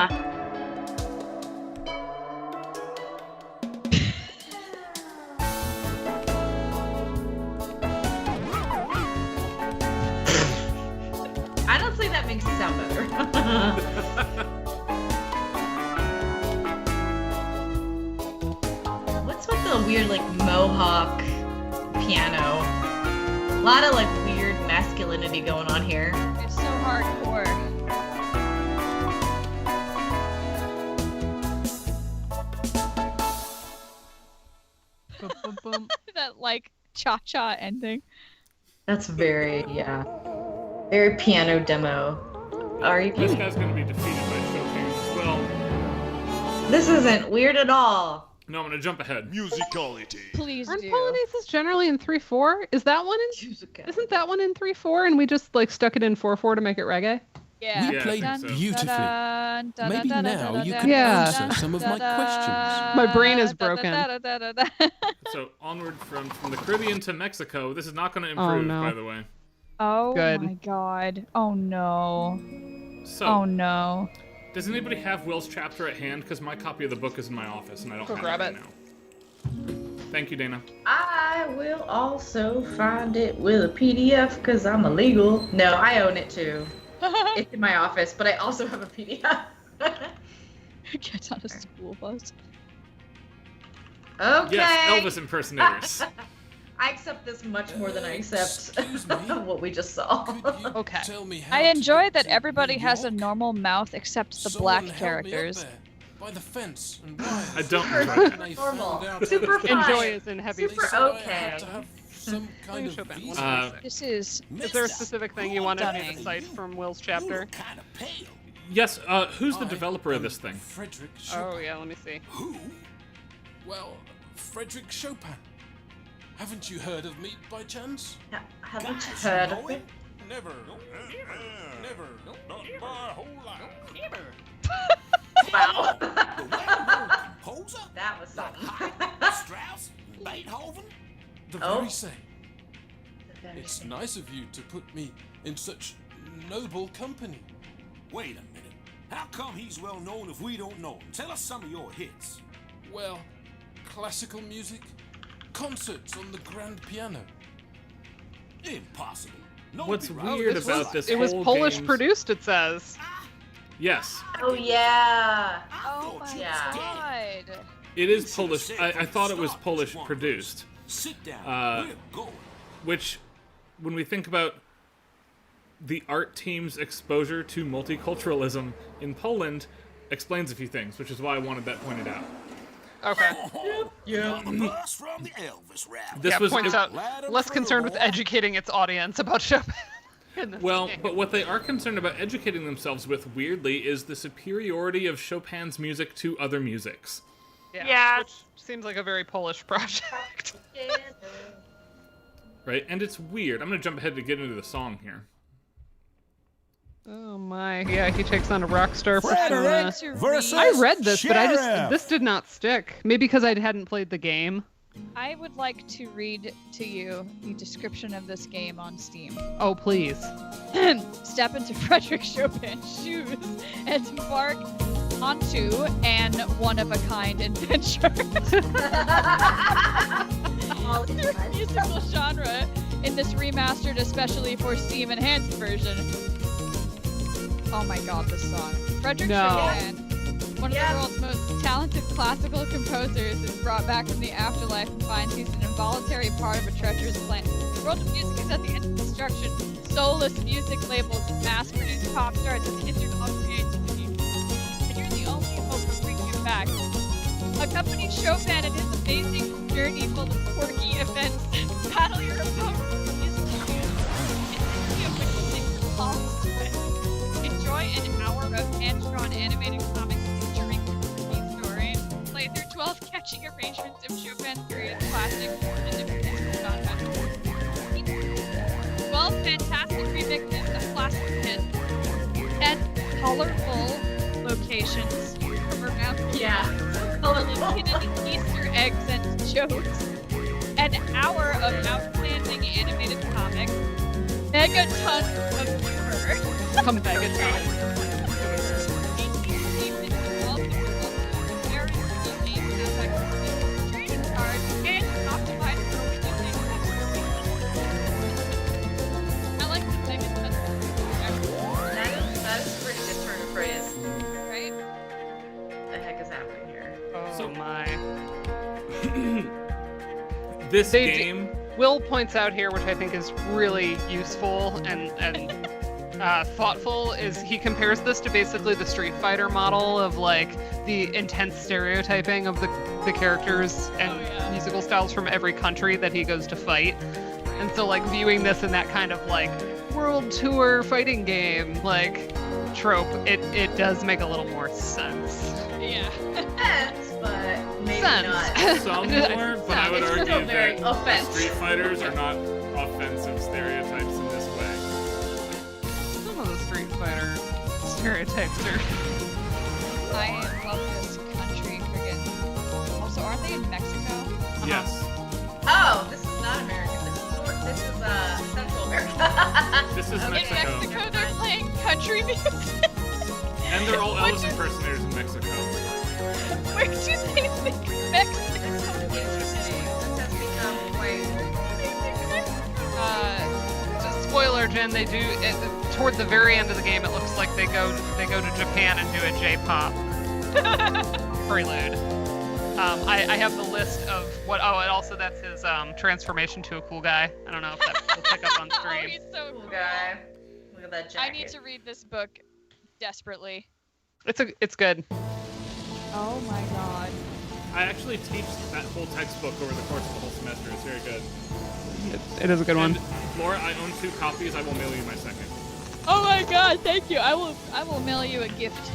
I don't think that makes it sound better. What's with the weird, like, mohawk piano? A lot of, like, weird masculinity going on here. It's so hardcore. That like cha-cha ending. That's very, yeah. Very piano demo. Are you This guy's going to be defeated by Chopin as well. This isn't weird at all. No, I'm going to jump ahead. Musicology. Please Aren't do. Polonaises generally in 3/4? Is that one in? Isn't that one in 3/4? And we just like stuck it in 4/4 to make it reggae. Yeah. You played I think so. beautifully. Maybe now you can Yeah. answer some of my questions. My brain is broken. So onward from the Caribbean to Mexico. This is not going to Oh, improve, no. by the way. Oh Good. my god. Oh no. So, Oh no. does anybody have Will's chapter at hand? Because my copy of the book is in my office, and I don't Go have grab it right it. now. Thank you, Dana. I will also find it with a PDF because I'm illegal. No, I own it too. It's in my office, but I also have a PDF. Gets on a school bus. Okay. Yes, Elvis impersonators. I accept this much more than I accept what we just saw. Okay. Tell me how I to enjoy get that to everybody New has a York? normal mouth except the Someone black held me up characters. there, by the fence and wires. I don't. They Normal. found out Super everything. fine. Enjoy is in heavy. They Super said I okay. had to have some kind of Chopin. visa. This is Is there a specific thing you wanted me to Stunning. cite from Will's chapter? Kind of pale. Yes, who's the I developer of am this thing? Frederick Chopin. Oh yeah, let me see. Who? Well, Frederick Chopin. Haven't you heard of me by chance? Haven't you Guys, heard you of know it? Never. Never. Not my whole life. Wow. The well-known composer? That was something. Strauss? Beethoven? The Oh. very same. It's nice of you to put me in such noble company. Wait a minute. How come he's well known if we don't know him? Tell us some of your hits. Well, classical music, concerts on the grand piano. Impossible. No What's one be right. weird this about was- this It was whole Polish game's- produced, it says. Yes, Oh yeah. Oh my Yeah. god. it is You should've Polish. said I from thought the it was start Polish which one produced, Sit down. Uh, We're going. which, when we think about the art team's exposure to multiculturalism in Poland, explains a few things, which is why I wanted that pointed out. Okay. On the bus from the Elvis rap. This Yeah, was points it- out less concerned with educating its audience about Chopin. in this Well, game. but what they are concerned about educating themselves with, weirdly, is the superiority of Chopin's music to other musics. Yeah. Which seems like a very Polish project. Right? And it's weird. I'm going to jump ahead to get into the song here. Oh my, yeah, he takes on a rock star Frederick persona. versus I read this, but Sheriff. this did not stick. Maybe because I hadn't played the game. I would like to read to you the description of this game on Steam. Oh, please. Step into Frederick Chopin's shoes and embark onto an one-of-a-kind adventure. Their musical genre in this remastered, especially for Steam enhanced version. Oh my god, this song. Frederick No. Chopin, one of the world's most talented classical composers, is brought back from the afterlife and finds he's an involuntary part of a treacherous plan. The world of music is at the end of destruction. Soulless music labels and mass-produced pop stars have hindered all creativity. And you're the only hope of bringing it back. Accompany Chopin in his amazing journey full of quirky events. Battle your opponents with musical cues, and many of which will make your palms sweat. Enjoy an hour of hand-drawn animated comics featuring the story. Play through 12 catchy arrangements of Chopin's period classics and different genres. 12 fantastic remixes of classic hits. 10 colorful locations from around the Looking Easter eggs and jokes. An hour of outstanding animated comics. Mega tons of humor. A megaton. I like the mega tons of humor. That's a pretty good turn of phrase. Right? What the heck is happening here? Oh my. This game. Will points out here, which I think is really useful and thoughtful, is he compares this to basically the Street Fighter model of like the intense stereotyping of the characters and musical styles from every country that he goes to fight. And so like viewing this in that kind of like world tour fighting game like trope, it does make a little more sense. Yeah. Sense, but maybe not. Some more, but I would It's argue still very that offensive. Street Fighters are not offensive stereotypes in this way. Some of the Street Fighter stereotypes are. I love this country cricket. Also, aren't they in Mexico? Yes. Oh, this is not American. This is Central America. This is In Mexico, they're playing country music. And they're all Elvis impersonators in Mexico. Where do they think Mexico? This has become quite. Just spoiler, Jen. They do toward the very end of the game. It looks like they go to Japan and do a J-pop prelude. I have the list of what. Oh, and also that's his transformation to a cool guy. I don't know if that will pick up on screen. Oh, he's so cool. Guy. Look at that jacket. I need to read this book desperately. It's good. Oh my god. I actually teach that whole textbook over the course of the whole semester. It's very good. It is a good one. Laura, I own 2 copies. I will mail you my second. Oh my god, thank you. I will mail you a gift.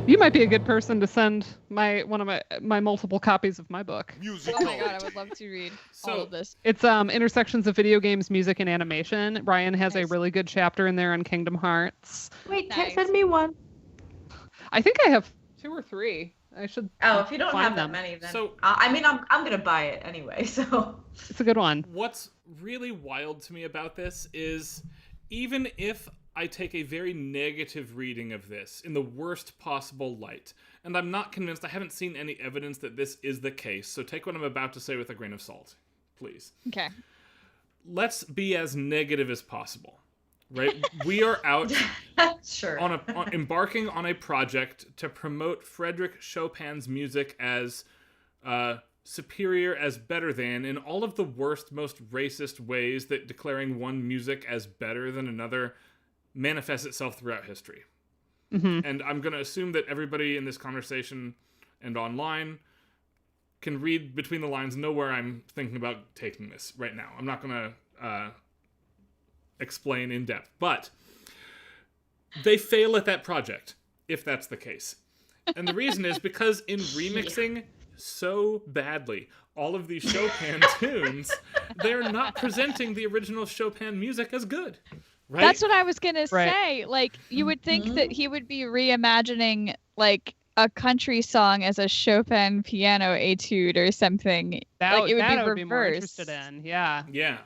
You might be a good person to send one of my multiple copies of my book. Oh my god, I would love to read all of this. It's intersections of video games, music, and animation. Ryan has a really good chapter in there on Kingdom Hearts. Wait, send me one. I think I have 2 or 3. I should. Oh, if you don't find have them. that many, then. So- I mean, I'm gonna buy it anyway. So. It's a good one. What's really wild to me about this is, even if I take a very negative reading of this in the worst possible light, and I'm not convinced, I haven't seen any evidence that this is the case, so take what I'm about to say with a grain of salt, please. Okay. Let's be as negative as possible, right? We are out sure. embarking on a project to promote Frédéric Chopin's music as superior, as better than, in all of the worst, most racist ways that declaring one music as better than another manifests itself throughout history. Mm-hmm. And I'm going to assume that everybody in this conversation and online can read between the lines, know where I'm thinking about taking this right now. I'm not going to explain in depth, but they fail at that project, if that's the case. And the reason is because in remixing so badly all of these Chopin tunes, they're not presenting the original Chopin music as good. Right? That's what I was gonna say. Like, you would think that he would be reimagining like a country song as a Chopin piano etude or something. Like, it would I be would be more reversed. interested in. Yeah. Yeah.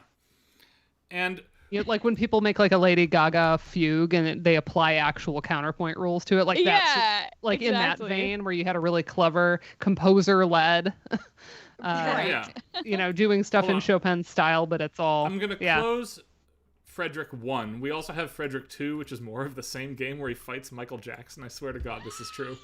And like when people make like a Lady Gaga fugue and they apply actual counterpoint rules to it, like Yeah, like in that exactly. vein where you had a really clever composer-led, Yeah. doing stuff Hold in on. Chopin's style, but it's all. I'm going to close Frederick 1. We also have Frederick 2, which is more of the same game where he fights Michael Jackson. I swear to God, this is true.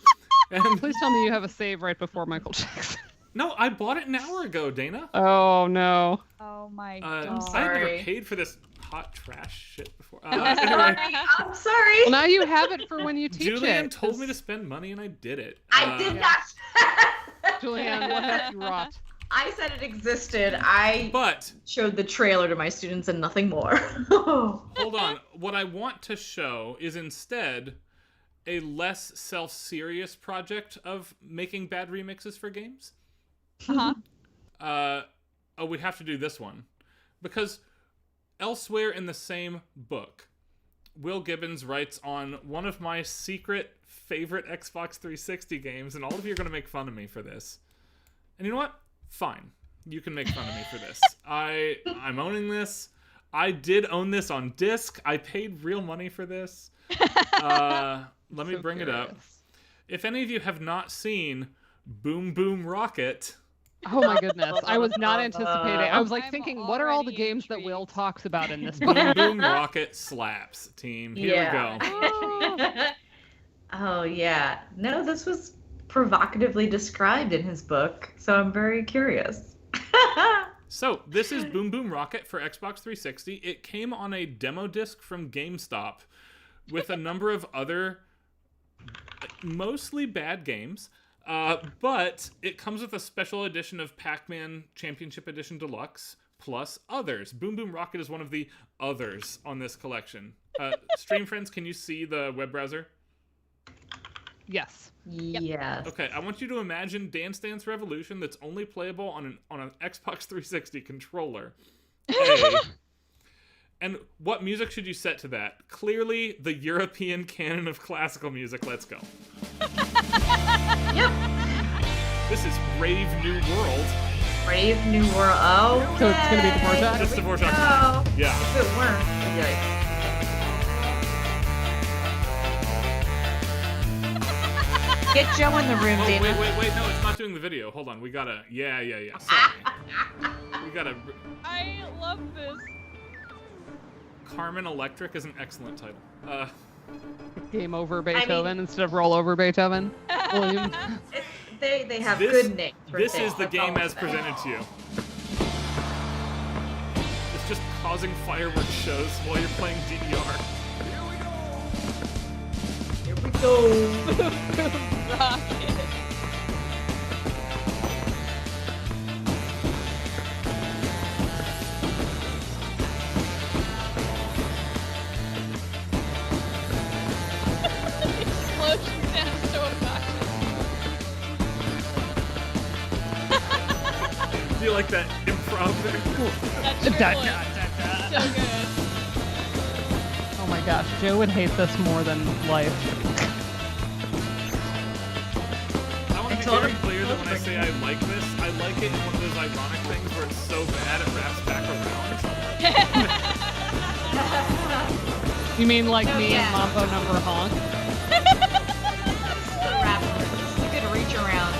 And Please tell me you have a save right before Michael Jackson. no, I bought it an hour ago, Dana. Oh no. Oh my god. I never paid for this hot trash shit before. I'm sorry. Well, now you have it for when you teach Julian it. told me to spend money, and I did it. I did not. Julianne, what have you wrought? I said it existed. I showed the trailer to my students and nothing more. Hold on. What I want to show is instead a less self-serious project of making bad remixes for games. Uh-huh. We have to do this one. Because elsewhere in the same book, Will Gibbons writes on one of my secret favorite Xbox 360 games, and all of you are going to make fun of me for this. And you know what? Fine. You can make fun of me for this. I'm owning this. I did own this on disc. I paid real money for this. Let me bring it up. If any of you have not seen Boom Boom Rocket... Oh my goodness. I was not anticipating. I was like thinking, what are all the games that Will talks about in this book? Boom Boom Rocket slaps, team. Here we go. Oh, yeah. No, this was provocatively described in his book, so I'm very curious. So, this is Boom Boom Rocket for Xbox 360. It came on a demo disc from GameStop with a number of other mostly bad games. But it comes with a special edition of Pac-Man Championship Edition Deluxe, plus others. Boom Boom Rocket is one of the others on this collection. Stream friends, can you see the web browser? Yes. Yes. Okay, I want you to imagine Dance Dance Revolution that's only playable on an Xbox 360 controller. And what music should you set to that? Clearly, the European canon of classical music. Let's go. Yep. This is Brave New World. Brave New World. Oh, so it's going to be the Dvorak? It's the Dvorak. Yeah. If it weren't, yikes. Get Joe in the room, Dana. Wait. No, it's not doing the video. Hold on. We gotta... Yeah. Sorry. We gotta... I love this. Carmen Electric is an excellent title. Game over Beethoven instead of roll over Beethoven. William. They have good names. This is the game as presented to you. It's just causing fireworks shows while you're playing DDR. Here we go. Rocket. Do you like that improv there? That's so good. Oh my gosh, Joe would hate this more than life. I want to be very clear that when I say I like this, I like it in one of those ironic things where it's so bad it wraps back around. You mean like me and Mambo Number Honk? It's a good reach around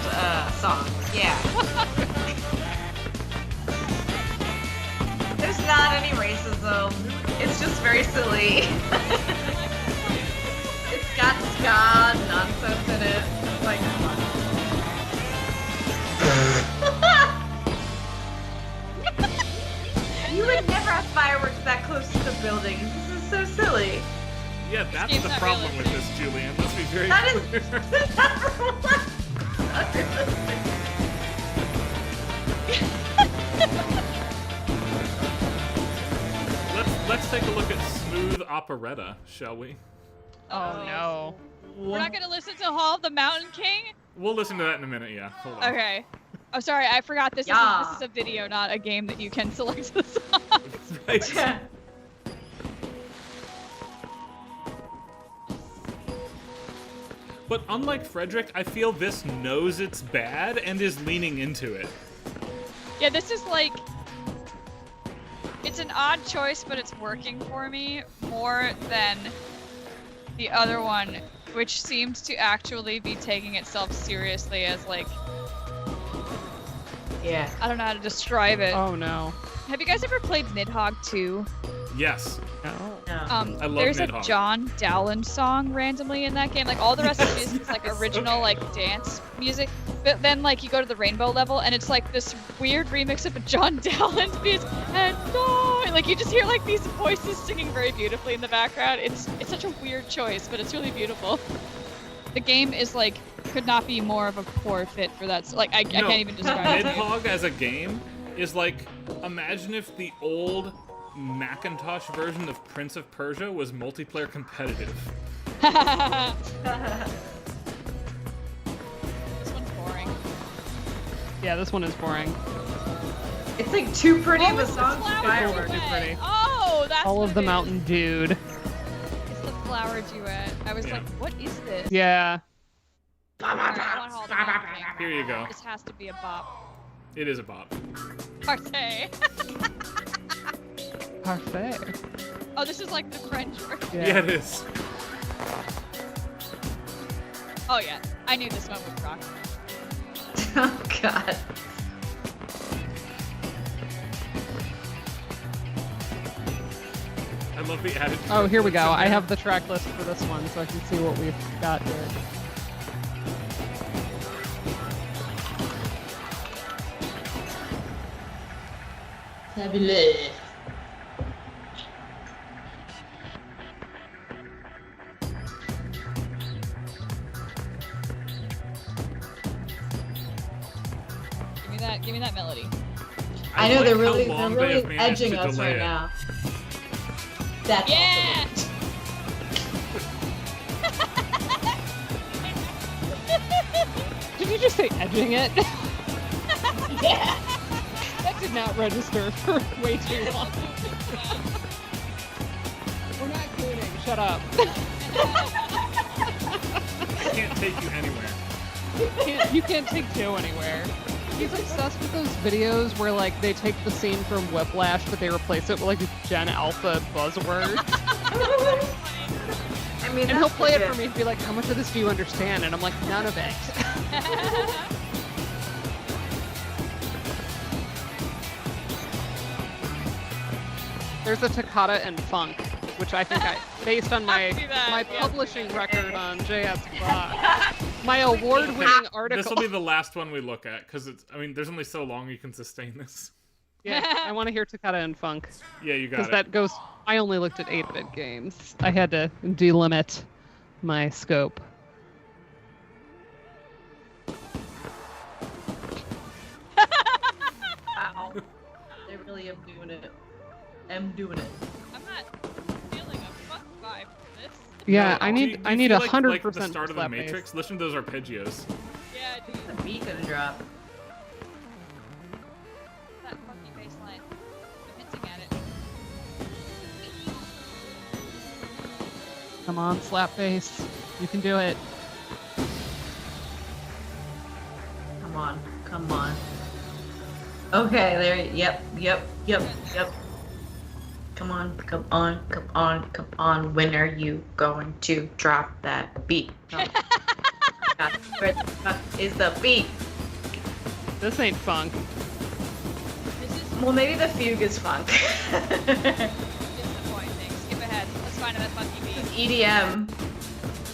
song. Yeah. There's not any racism. It's just very silly. It's got ska nonsense in it. Like, you would never have fireworks that close to the buildings. This is so silly. Yeah, that's the problem with this, Julian. Let's be very clear. Let's take a look at Smooth Operetta, shall we? Oh no. We're not gonna listen to Hall of the Mountain King? We'll listen to that in a minute, yeah. Hold on. Okay. Oh, sorry, I forgot this is a video, not a game that you can select the songs. Right. But unlike Frederick, I feel this knows it's bad and is leaning into it. Yeah, this is like... It's an odd choice, but it's working for me more than the other one, which seems to actually be taking itself seriously as like... Yeah. I don't know how to describe it. Oh no. Have you guys ever played Nidhogg 2? Yes. No. I love there's Nidhogg. a John Dowland song randomly in that game. Like all the rest of the music is like original like dance music. But then like you go to the rainbow level and it's like this weird remix of a John Dowland piece. And like you just hear like these voices singing very beautifully in the background. It's such a weird choice, but it's really beautiful. The game is like could not be more of a poor fit for that. Like I can't even describe it. Nidhogg as a game is like, imagine if the old Macintosh version of Prince of Persia was multiplayer competitive. This one's boring. Yeah, this one is boring. It's like too pretty of a it's the song for flower fireworks. Too pretty. Oh, that's All what of the it is. Mountain Dude. It's the Flower duet. I was like, what is this? Yeah. Here you go. This has to be a bop. It is a bop. Parfait. Parfait. Oh, this is like the French version. Yeah, it is. Oh yeah, I knew this one would rock. Oh god. I love the added. Oh, here we go. I have the track list for this one, so I can see what we've got here. Fabulous. Give me that melody. I know like they're how really long they have managed edging to us delay right it. now. That's Yeah. Did you just say edging it? Yeah. That did not register for way too long. We're not kidding. Shut up. I can't take you anywhere. You can't take Joe anywhere. He's obsessed with those videos where like they take the scene from Whiplash but they replace it with like a Gen Alpha buzzword. I mean, And he'll play it for me and be like, how much of this do you understand? And I'm like, none of it. There's a Toccata and Funk, which I think based on my publishing record on JS Rock, my award-winning article. This will be the last one we look at because it's. I mean, there's only so long you can sustain this. Yeah, I want to hear Toccata and Funk. Yeah, you got Because it. that goes. I only looked at 8-bit games. I had to delimit my scope. Wow. They really am doing it. I'm doing it. I'm not feeling a fun vibe for this. Yeah, No, I do you- need do you need feel 100% like the start of the slap bass. Matrix. Listen to those arpeggios. Yeah, dude. The beat gonna drop. That funky bass line. I'm hinting at it. Come on, slap bass. You can do it. Come on. Come on. Okay, there. Yep. Come on, come on, come on, come on. When are you going to drop that beat? Oh. God, where the fuck is the beat? This ain't funk. Well, maybe the fugue is funk. Disappointing. Skip ahead. Let's find that funky beat. EDM.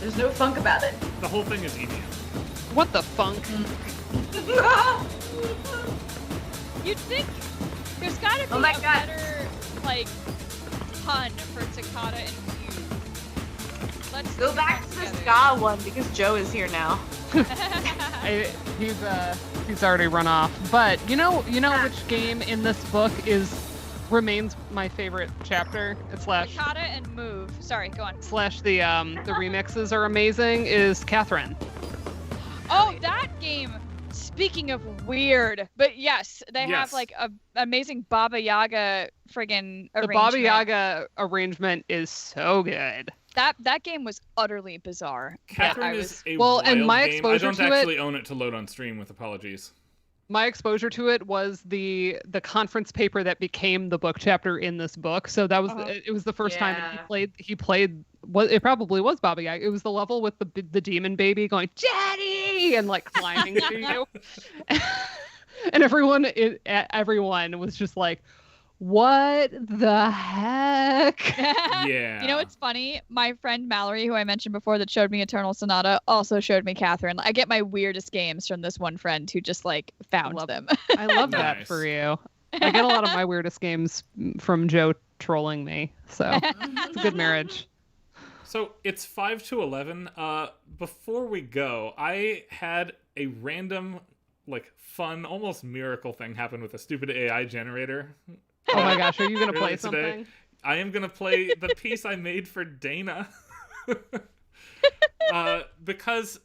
There's no funk about it. The whole thing is EDM. What the funk? You'd think there's gotta be Oh my a God. better, like, pun for Toccata and fugue. Let's Go do back that to the together. ska one because Joe is here now. He's already run off. But you know which game in this book remains my favorite chapter slash Toccata and move. Sorry, go on. slash the remixes are amazing is Catherine. Oh, that game. Speaking of weird, but yes, they have Yes. like a amazing Baba Yaga friggin' The arrangement. Baba Yaga arrangement is so good. That game was utterly bizarre. Catherine I is was a Well, wild and my game. exposure I don't to it- actually own it to load on stream, with apologies. My exposure to it was the conference paper that became the book chapter in this book. So that was it was the first time that he played what it probably was Baba Yaga. It was the level with the demon baby going Daddy and like climbing to you, and everyone was just like, what the heck? Yeah. You know what's funny? My friend Mallory, who I mentioned before, that showed me Eternal Sonata, also showed me Catherine. I get my weirdest games from this one friend who just like found them. I love that Nice. for you. I get a lot of my weirdest games from Joe trolling me, so it's a good marriage. So it's 5 to 11. Before we go, I had a random, like, fun, almost miracle thing happen with a stupid AI generator. Oh my gosh, are you gonna play earlier today. something? I am gonna play the piece I made for Dana. Because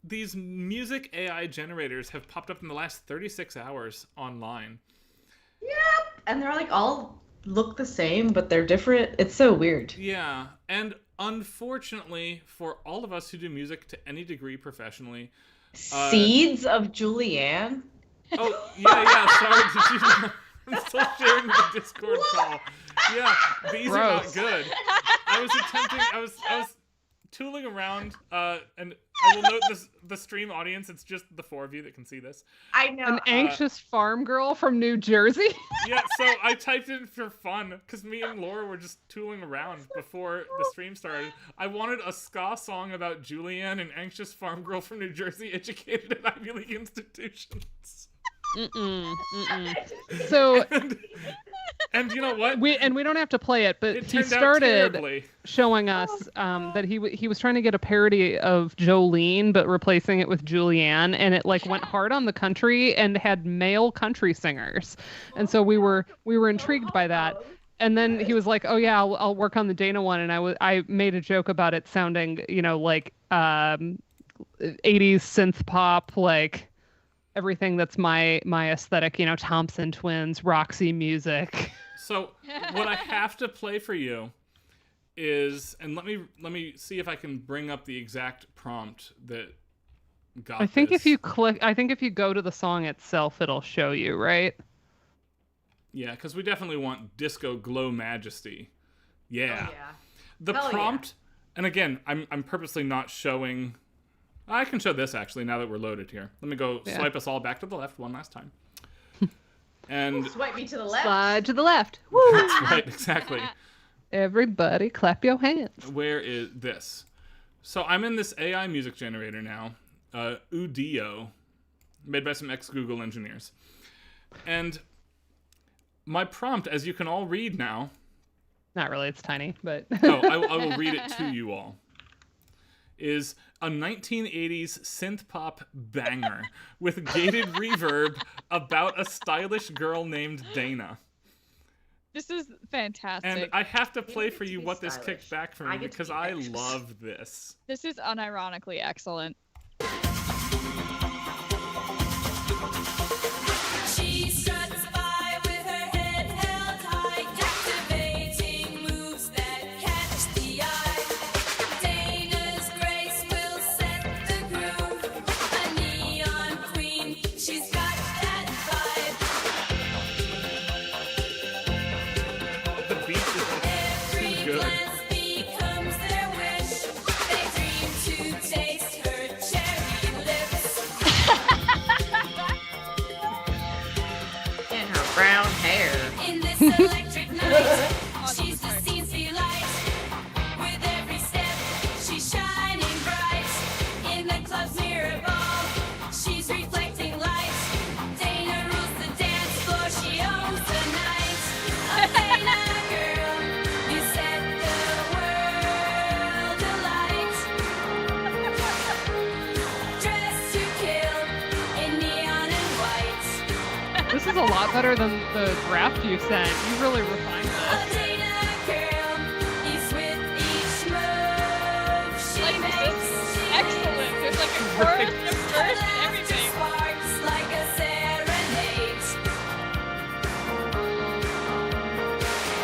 these music AI generators have popped up in the last 36 hours online. Yep. And they're like all look the same, but they're different. It's so weird. Yeah, and unfortunately, for all of us who do music to any degree professionally, Seeds of Julianne? Oh, yeah, sorry, did you know? I'm still sharing the Discord call. Yeah, these are not good. I was tooling around, and I will note the stream audience, it's just the 4 of you that can see this. I know. An anxious farm girl from New Jersey? Yeah, so I typed it for fun, because me and Laura were just tooling around before the stream started. I wanted a ska song about Julianne, an anxious farm girl from New Jersey, educated at Ivy League institutions. So, and you know what? We don't have to play it, but he started showing us that he was trying to get a parody of Jolene, but replacing it with Julianne, and it like went hard on the country and had male country singers, and so we were intrigued by that. And then he was like, "Oh yeah, I'll work on the Dana one," and I made a joke about it sounding, like 80s synth pop, like everything that's my aesthetic, Thompson Twins, Roxy music. So what I have to play for you is, and let me see if I can bring up the exact prompt that got I think this. if you go to the song itself, it'll show you, right? Yeah, because we definitely want Disco Glow Majesty. Yeah. Oh, yeah. The Hell prompt, and again, I'm purposely not showing. I can show this actually now that we're loaded here. Let me go swipe us all back to the left one last time. And swipe me to the left. Slide to the left. Woo! That's right, exactly. Everybody clap your hands. Where is this? So I'm in this AI music generator now, Udio, made by some ex-Google engineers. And my prompt, as you can all read now... Not really, it's tiny, but... No, I will read it to you all. Is a 1980s synth pop banger with gated reverb about a stylish girl named Dana. This is fantastic. And I have to play for you what this kicked back for me because I love this. This is unironically excellent. She struts by with her head held high, captivating moves that catch the eye. Dana's grace will set the groove. A neon queen, she's got that vibe. The beat is too good. Becomes their wish. They dream to taste her cherry lips. And her brown hair. In this electric night, she's the scene's delight. With every step, she's shining bright. In the club's mirror ball, she's reflecting light. Dana rules the dance floor, she owns the night. A Dana girl, you set the world alight. Dressed to kill in neon and white. This is a lot better than the draft you sent. You really refined this. Excellent. There's like a chorus and a verse and everything. Sparks like a serenade.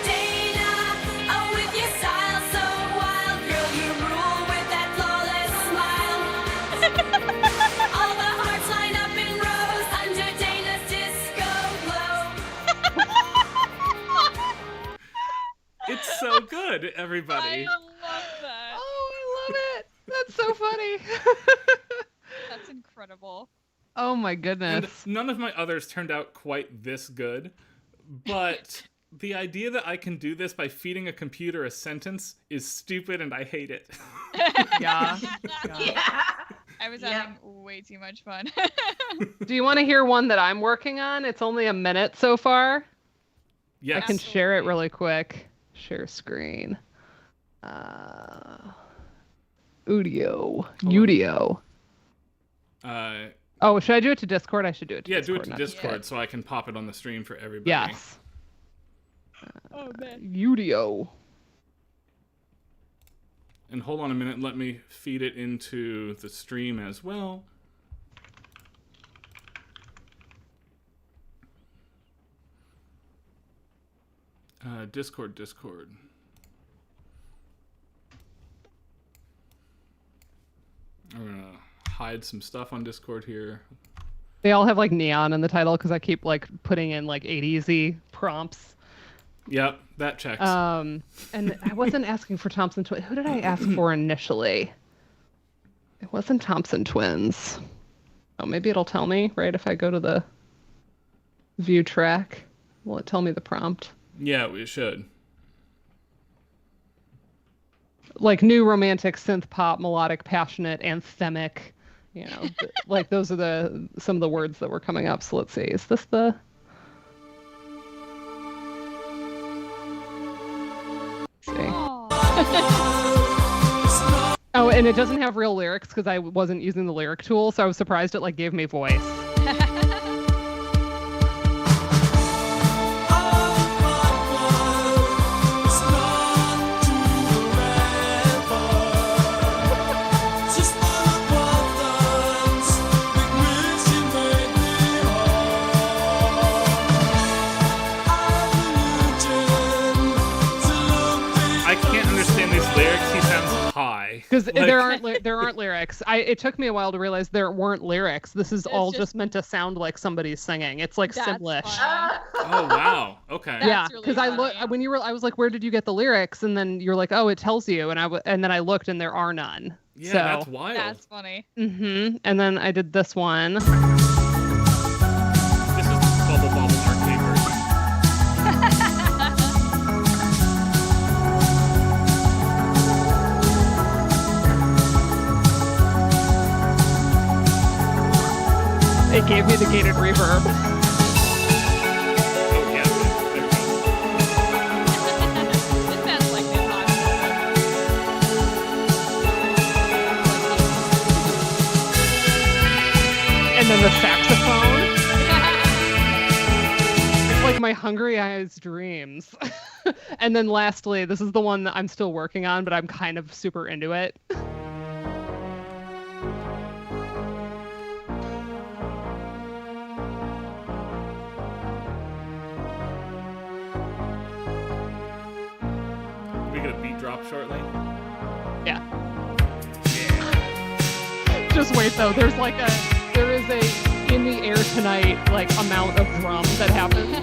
Dana, oh, with your style so wild, girl, you rule with that flawless smile. All the hearts line up in rows under Dana's disco glow. It's so good, everybody. I love that. Oh, I love it. That's so funny. That's incredible. Oh my goodness. And none of my others turned out quite this good, but the idea that I can do this by feeding a computer a sentence is stupid and I hate it. Yeah. I was having way too much fun. Do you want to hear one that I'm working on? It's only a minute so far. Yes. I can share it really quick. Share screen. Udio. Oh, should I do it to Discord? I should do it to Discord. Do it to Discord so I can pop it on the stream for everybody. Yes. Oh, man. Udio. And hold on a minute, let me feed it into the stream as well. Discord. I'm gonna hide some stuff on Discord here. They all have like neon in the title because I keep like putting in like 80s-y prompts. Yep, that checks. And I wasn't asking for Thompson Twins. Who did I ask for initially? It wasn't Thompson Twins. Oh, maybe it'll tell me, right? If I go to the view track, will it tell me the prompt? Yeah, we should. Like new romantic synth pop, melodic, passionate, anthemic. You know, like those are some of the words that were coming up. So let's see. Is this the? Let's see. Oh, and it doesn't have real lyrics because I wasn't using the lyric tool, so I was surprised it like gave me voice. Because there aren't lyrics. It took me a while to realize there weren't lyrics. This is all just meant to sound like somebody's singing. It's like Simlish. Oh wow. Okay. Yeah, because I was like, where did you get the lyrics? And then you're like, oh, it tells you. And then I looked, and there are none. Yeah, so, that's wild. That's funny. Mm-hmm. And then I did this one. This is the Bubble Bobble arcade version. It gave me the gated reverb. Oh, yeah. It sounds like hip hop. And then the saxophone. It's like my hungry eyes dreams. And then lastly, this is the one that I'm still working on, but I'm kind of super into it. Shortly. Yeah. Just wait though. There is a in the air tonight like amount of drum that happens.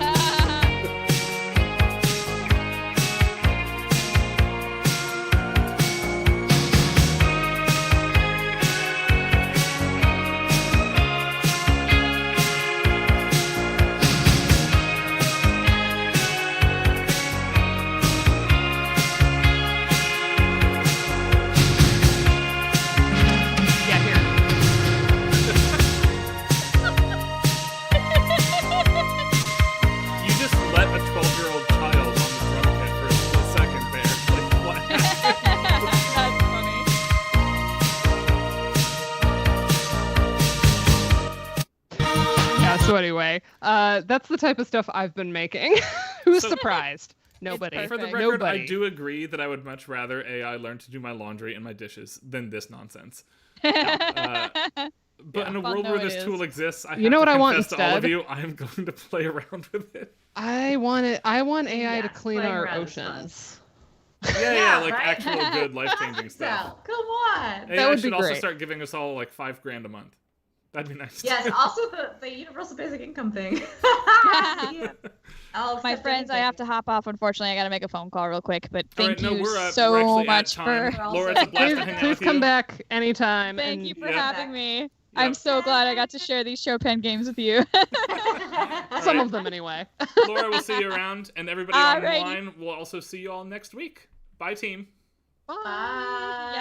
So anyway, that's the type of stuff I've been making. Who's surprised? Nobody. For the record, Nobody. I do agree that I would much rather AI learn to do my laundry and my dishes than this nonsense. But in a world where this tool exists, I have to confess to all of you, I am going to play around with it. I want AI to clean our oceans. Yeah, like right? Actual good life-changing stuff. Come on. AI that would should be also great. start giving us all like $5,000 a month. That'd be nice. Yes, also the universal basic income thing. Yeah. My friends, I have to hop off. Unfortunately, I got to make a phone call real quick. But thank you so much for. Laura, it's a blast to hang out Please with come you. back anytime. Thank you for having me. I'm so glad I got to share these Chopin games with you. Some of them, anyway. Laura, we'll see you around, and everybody online will also see you all next week. Bye, team. Bye.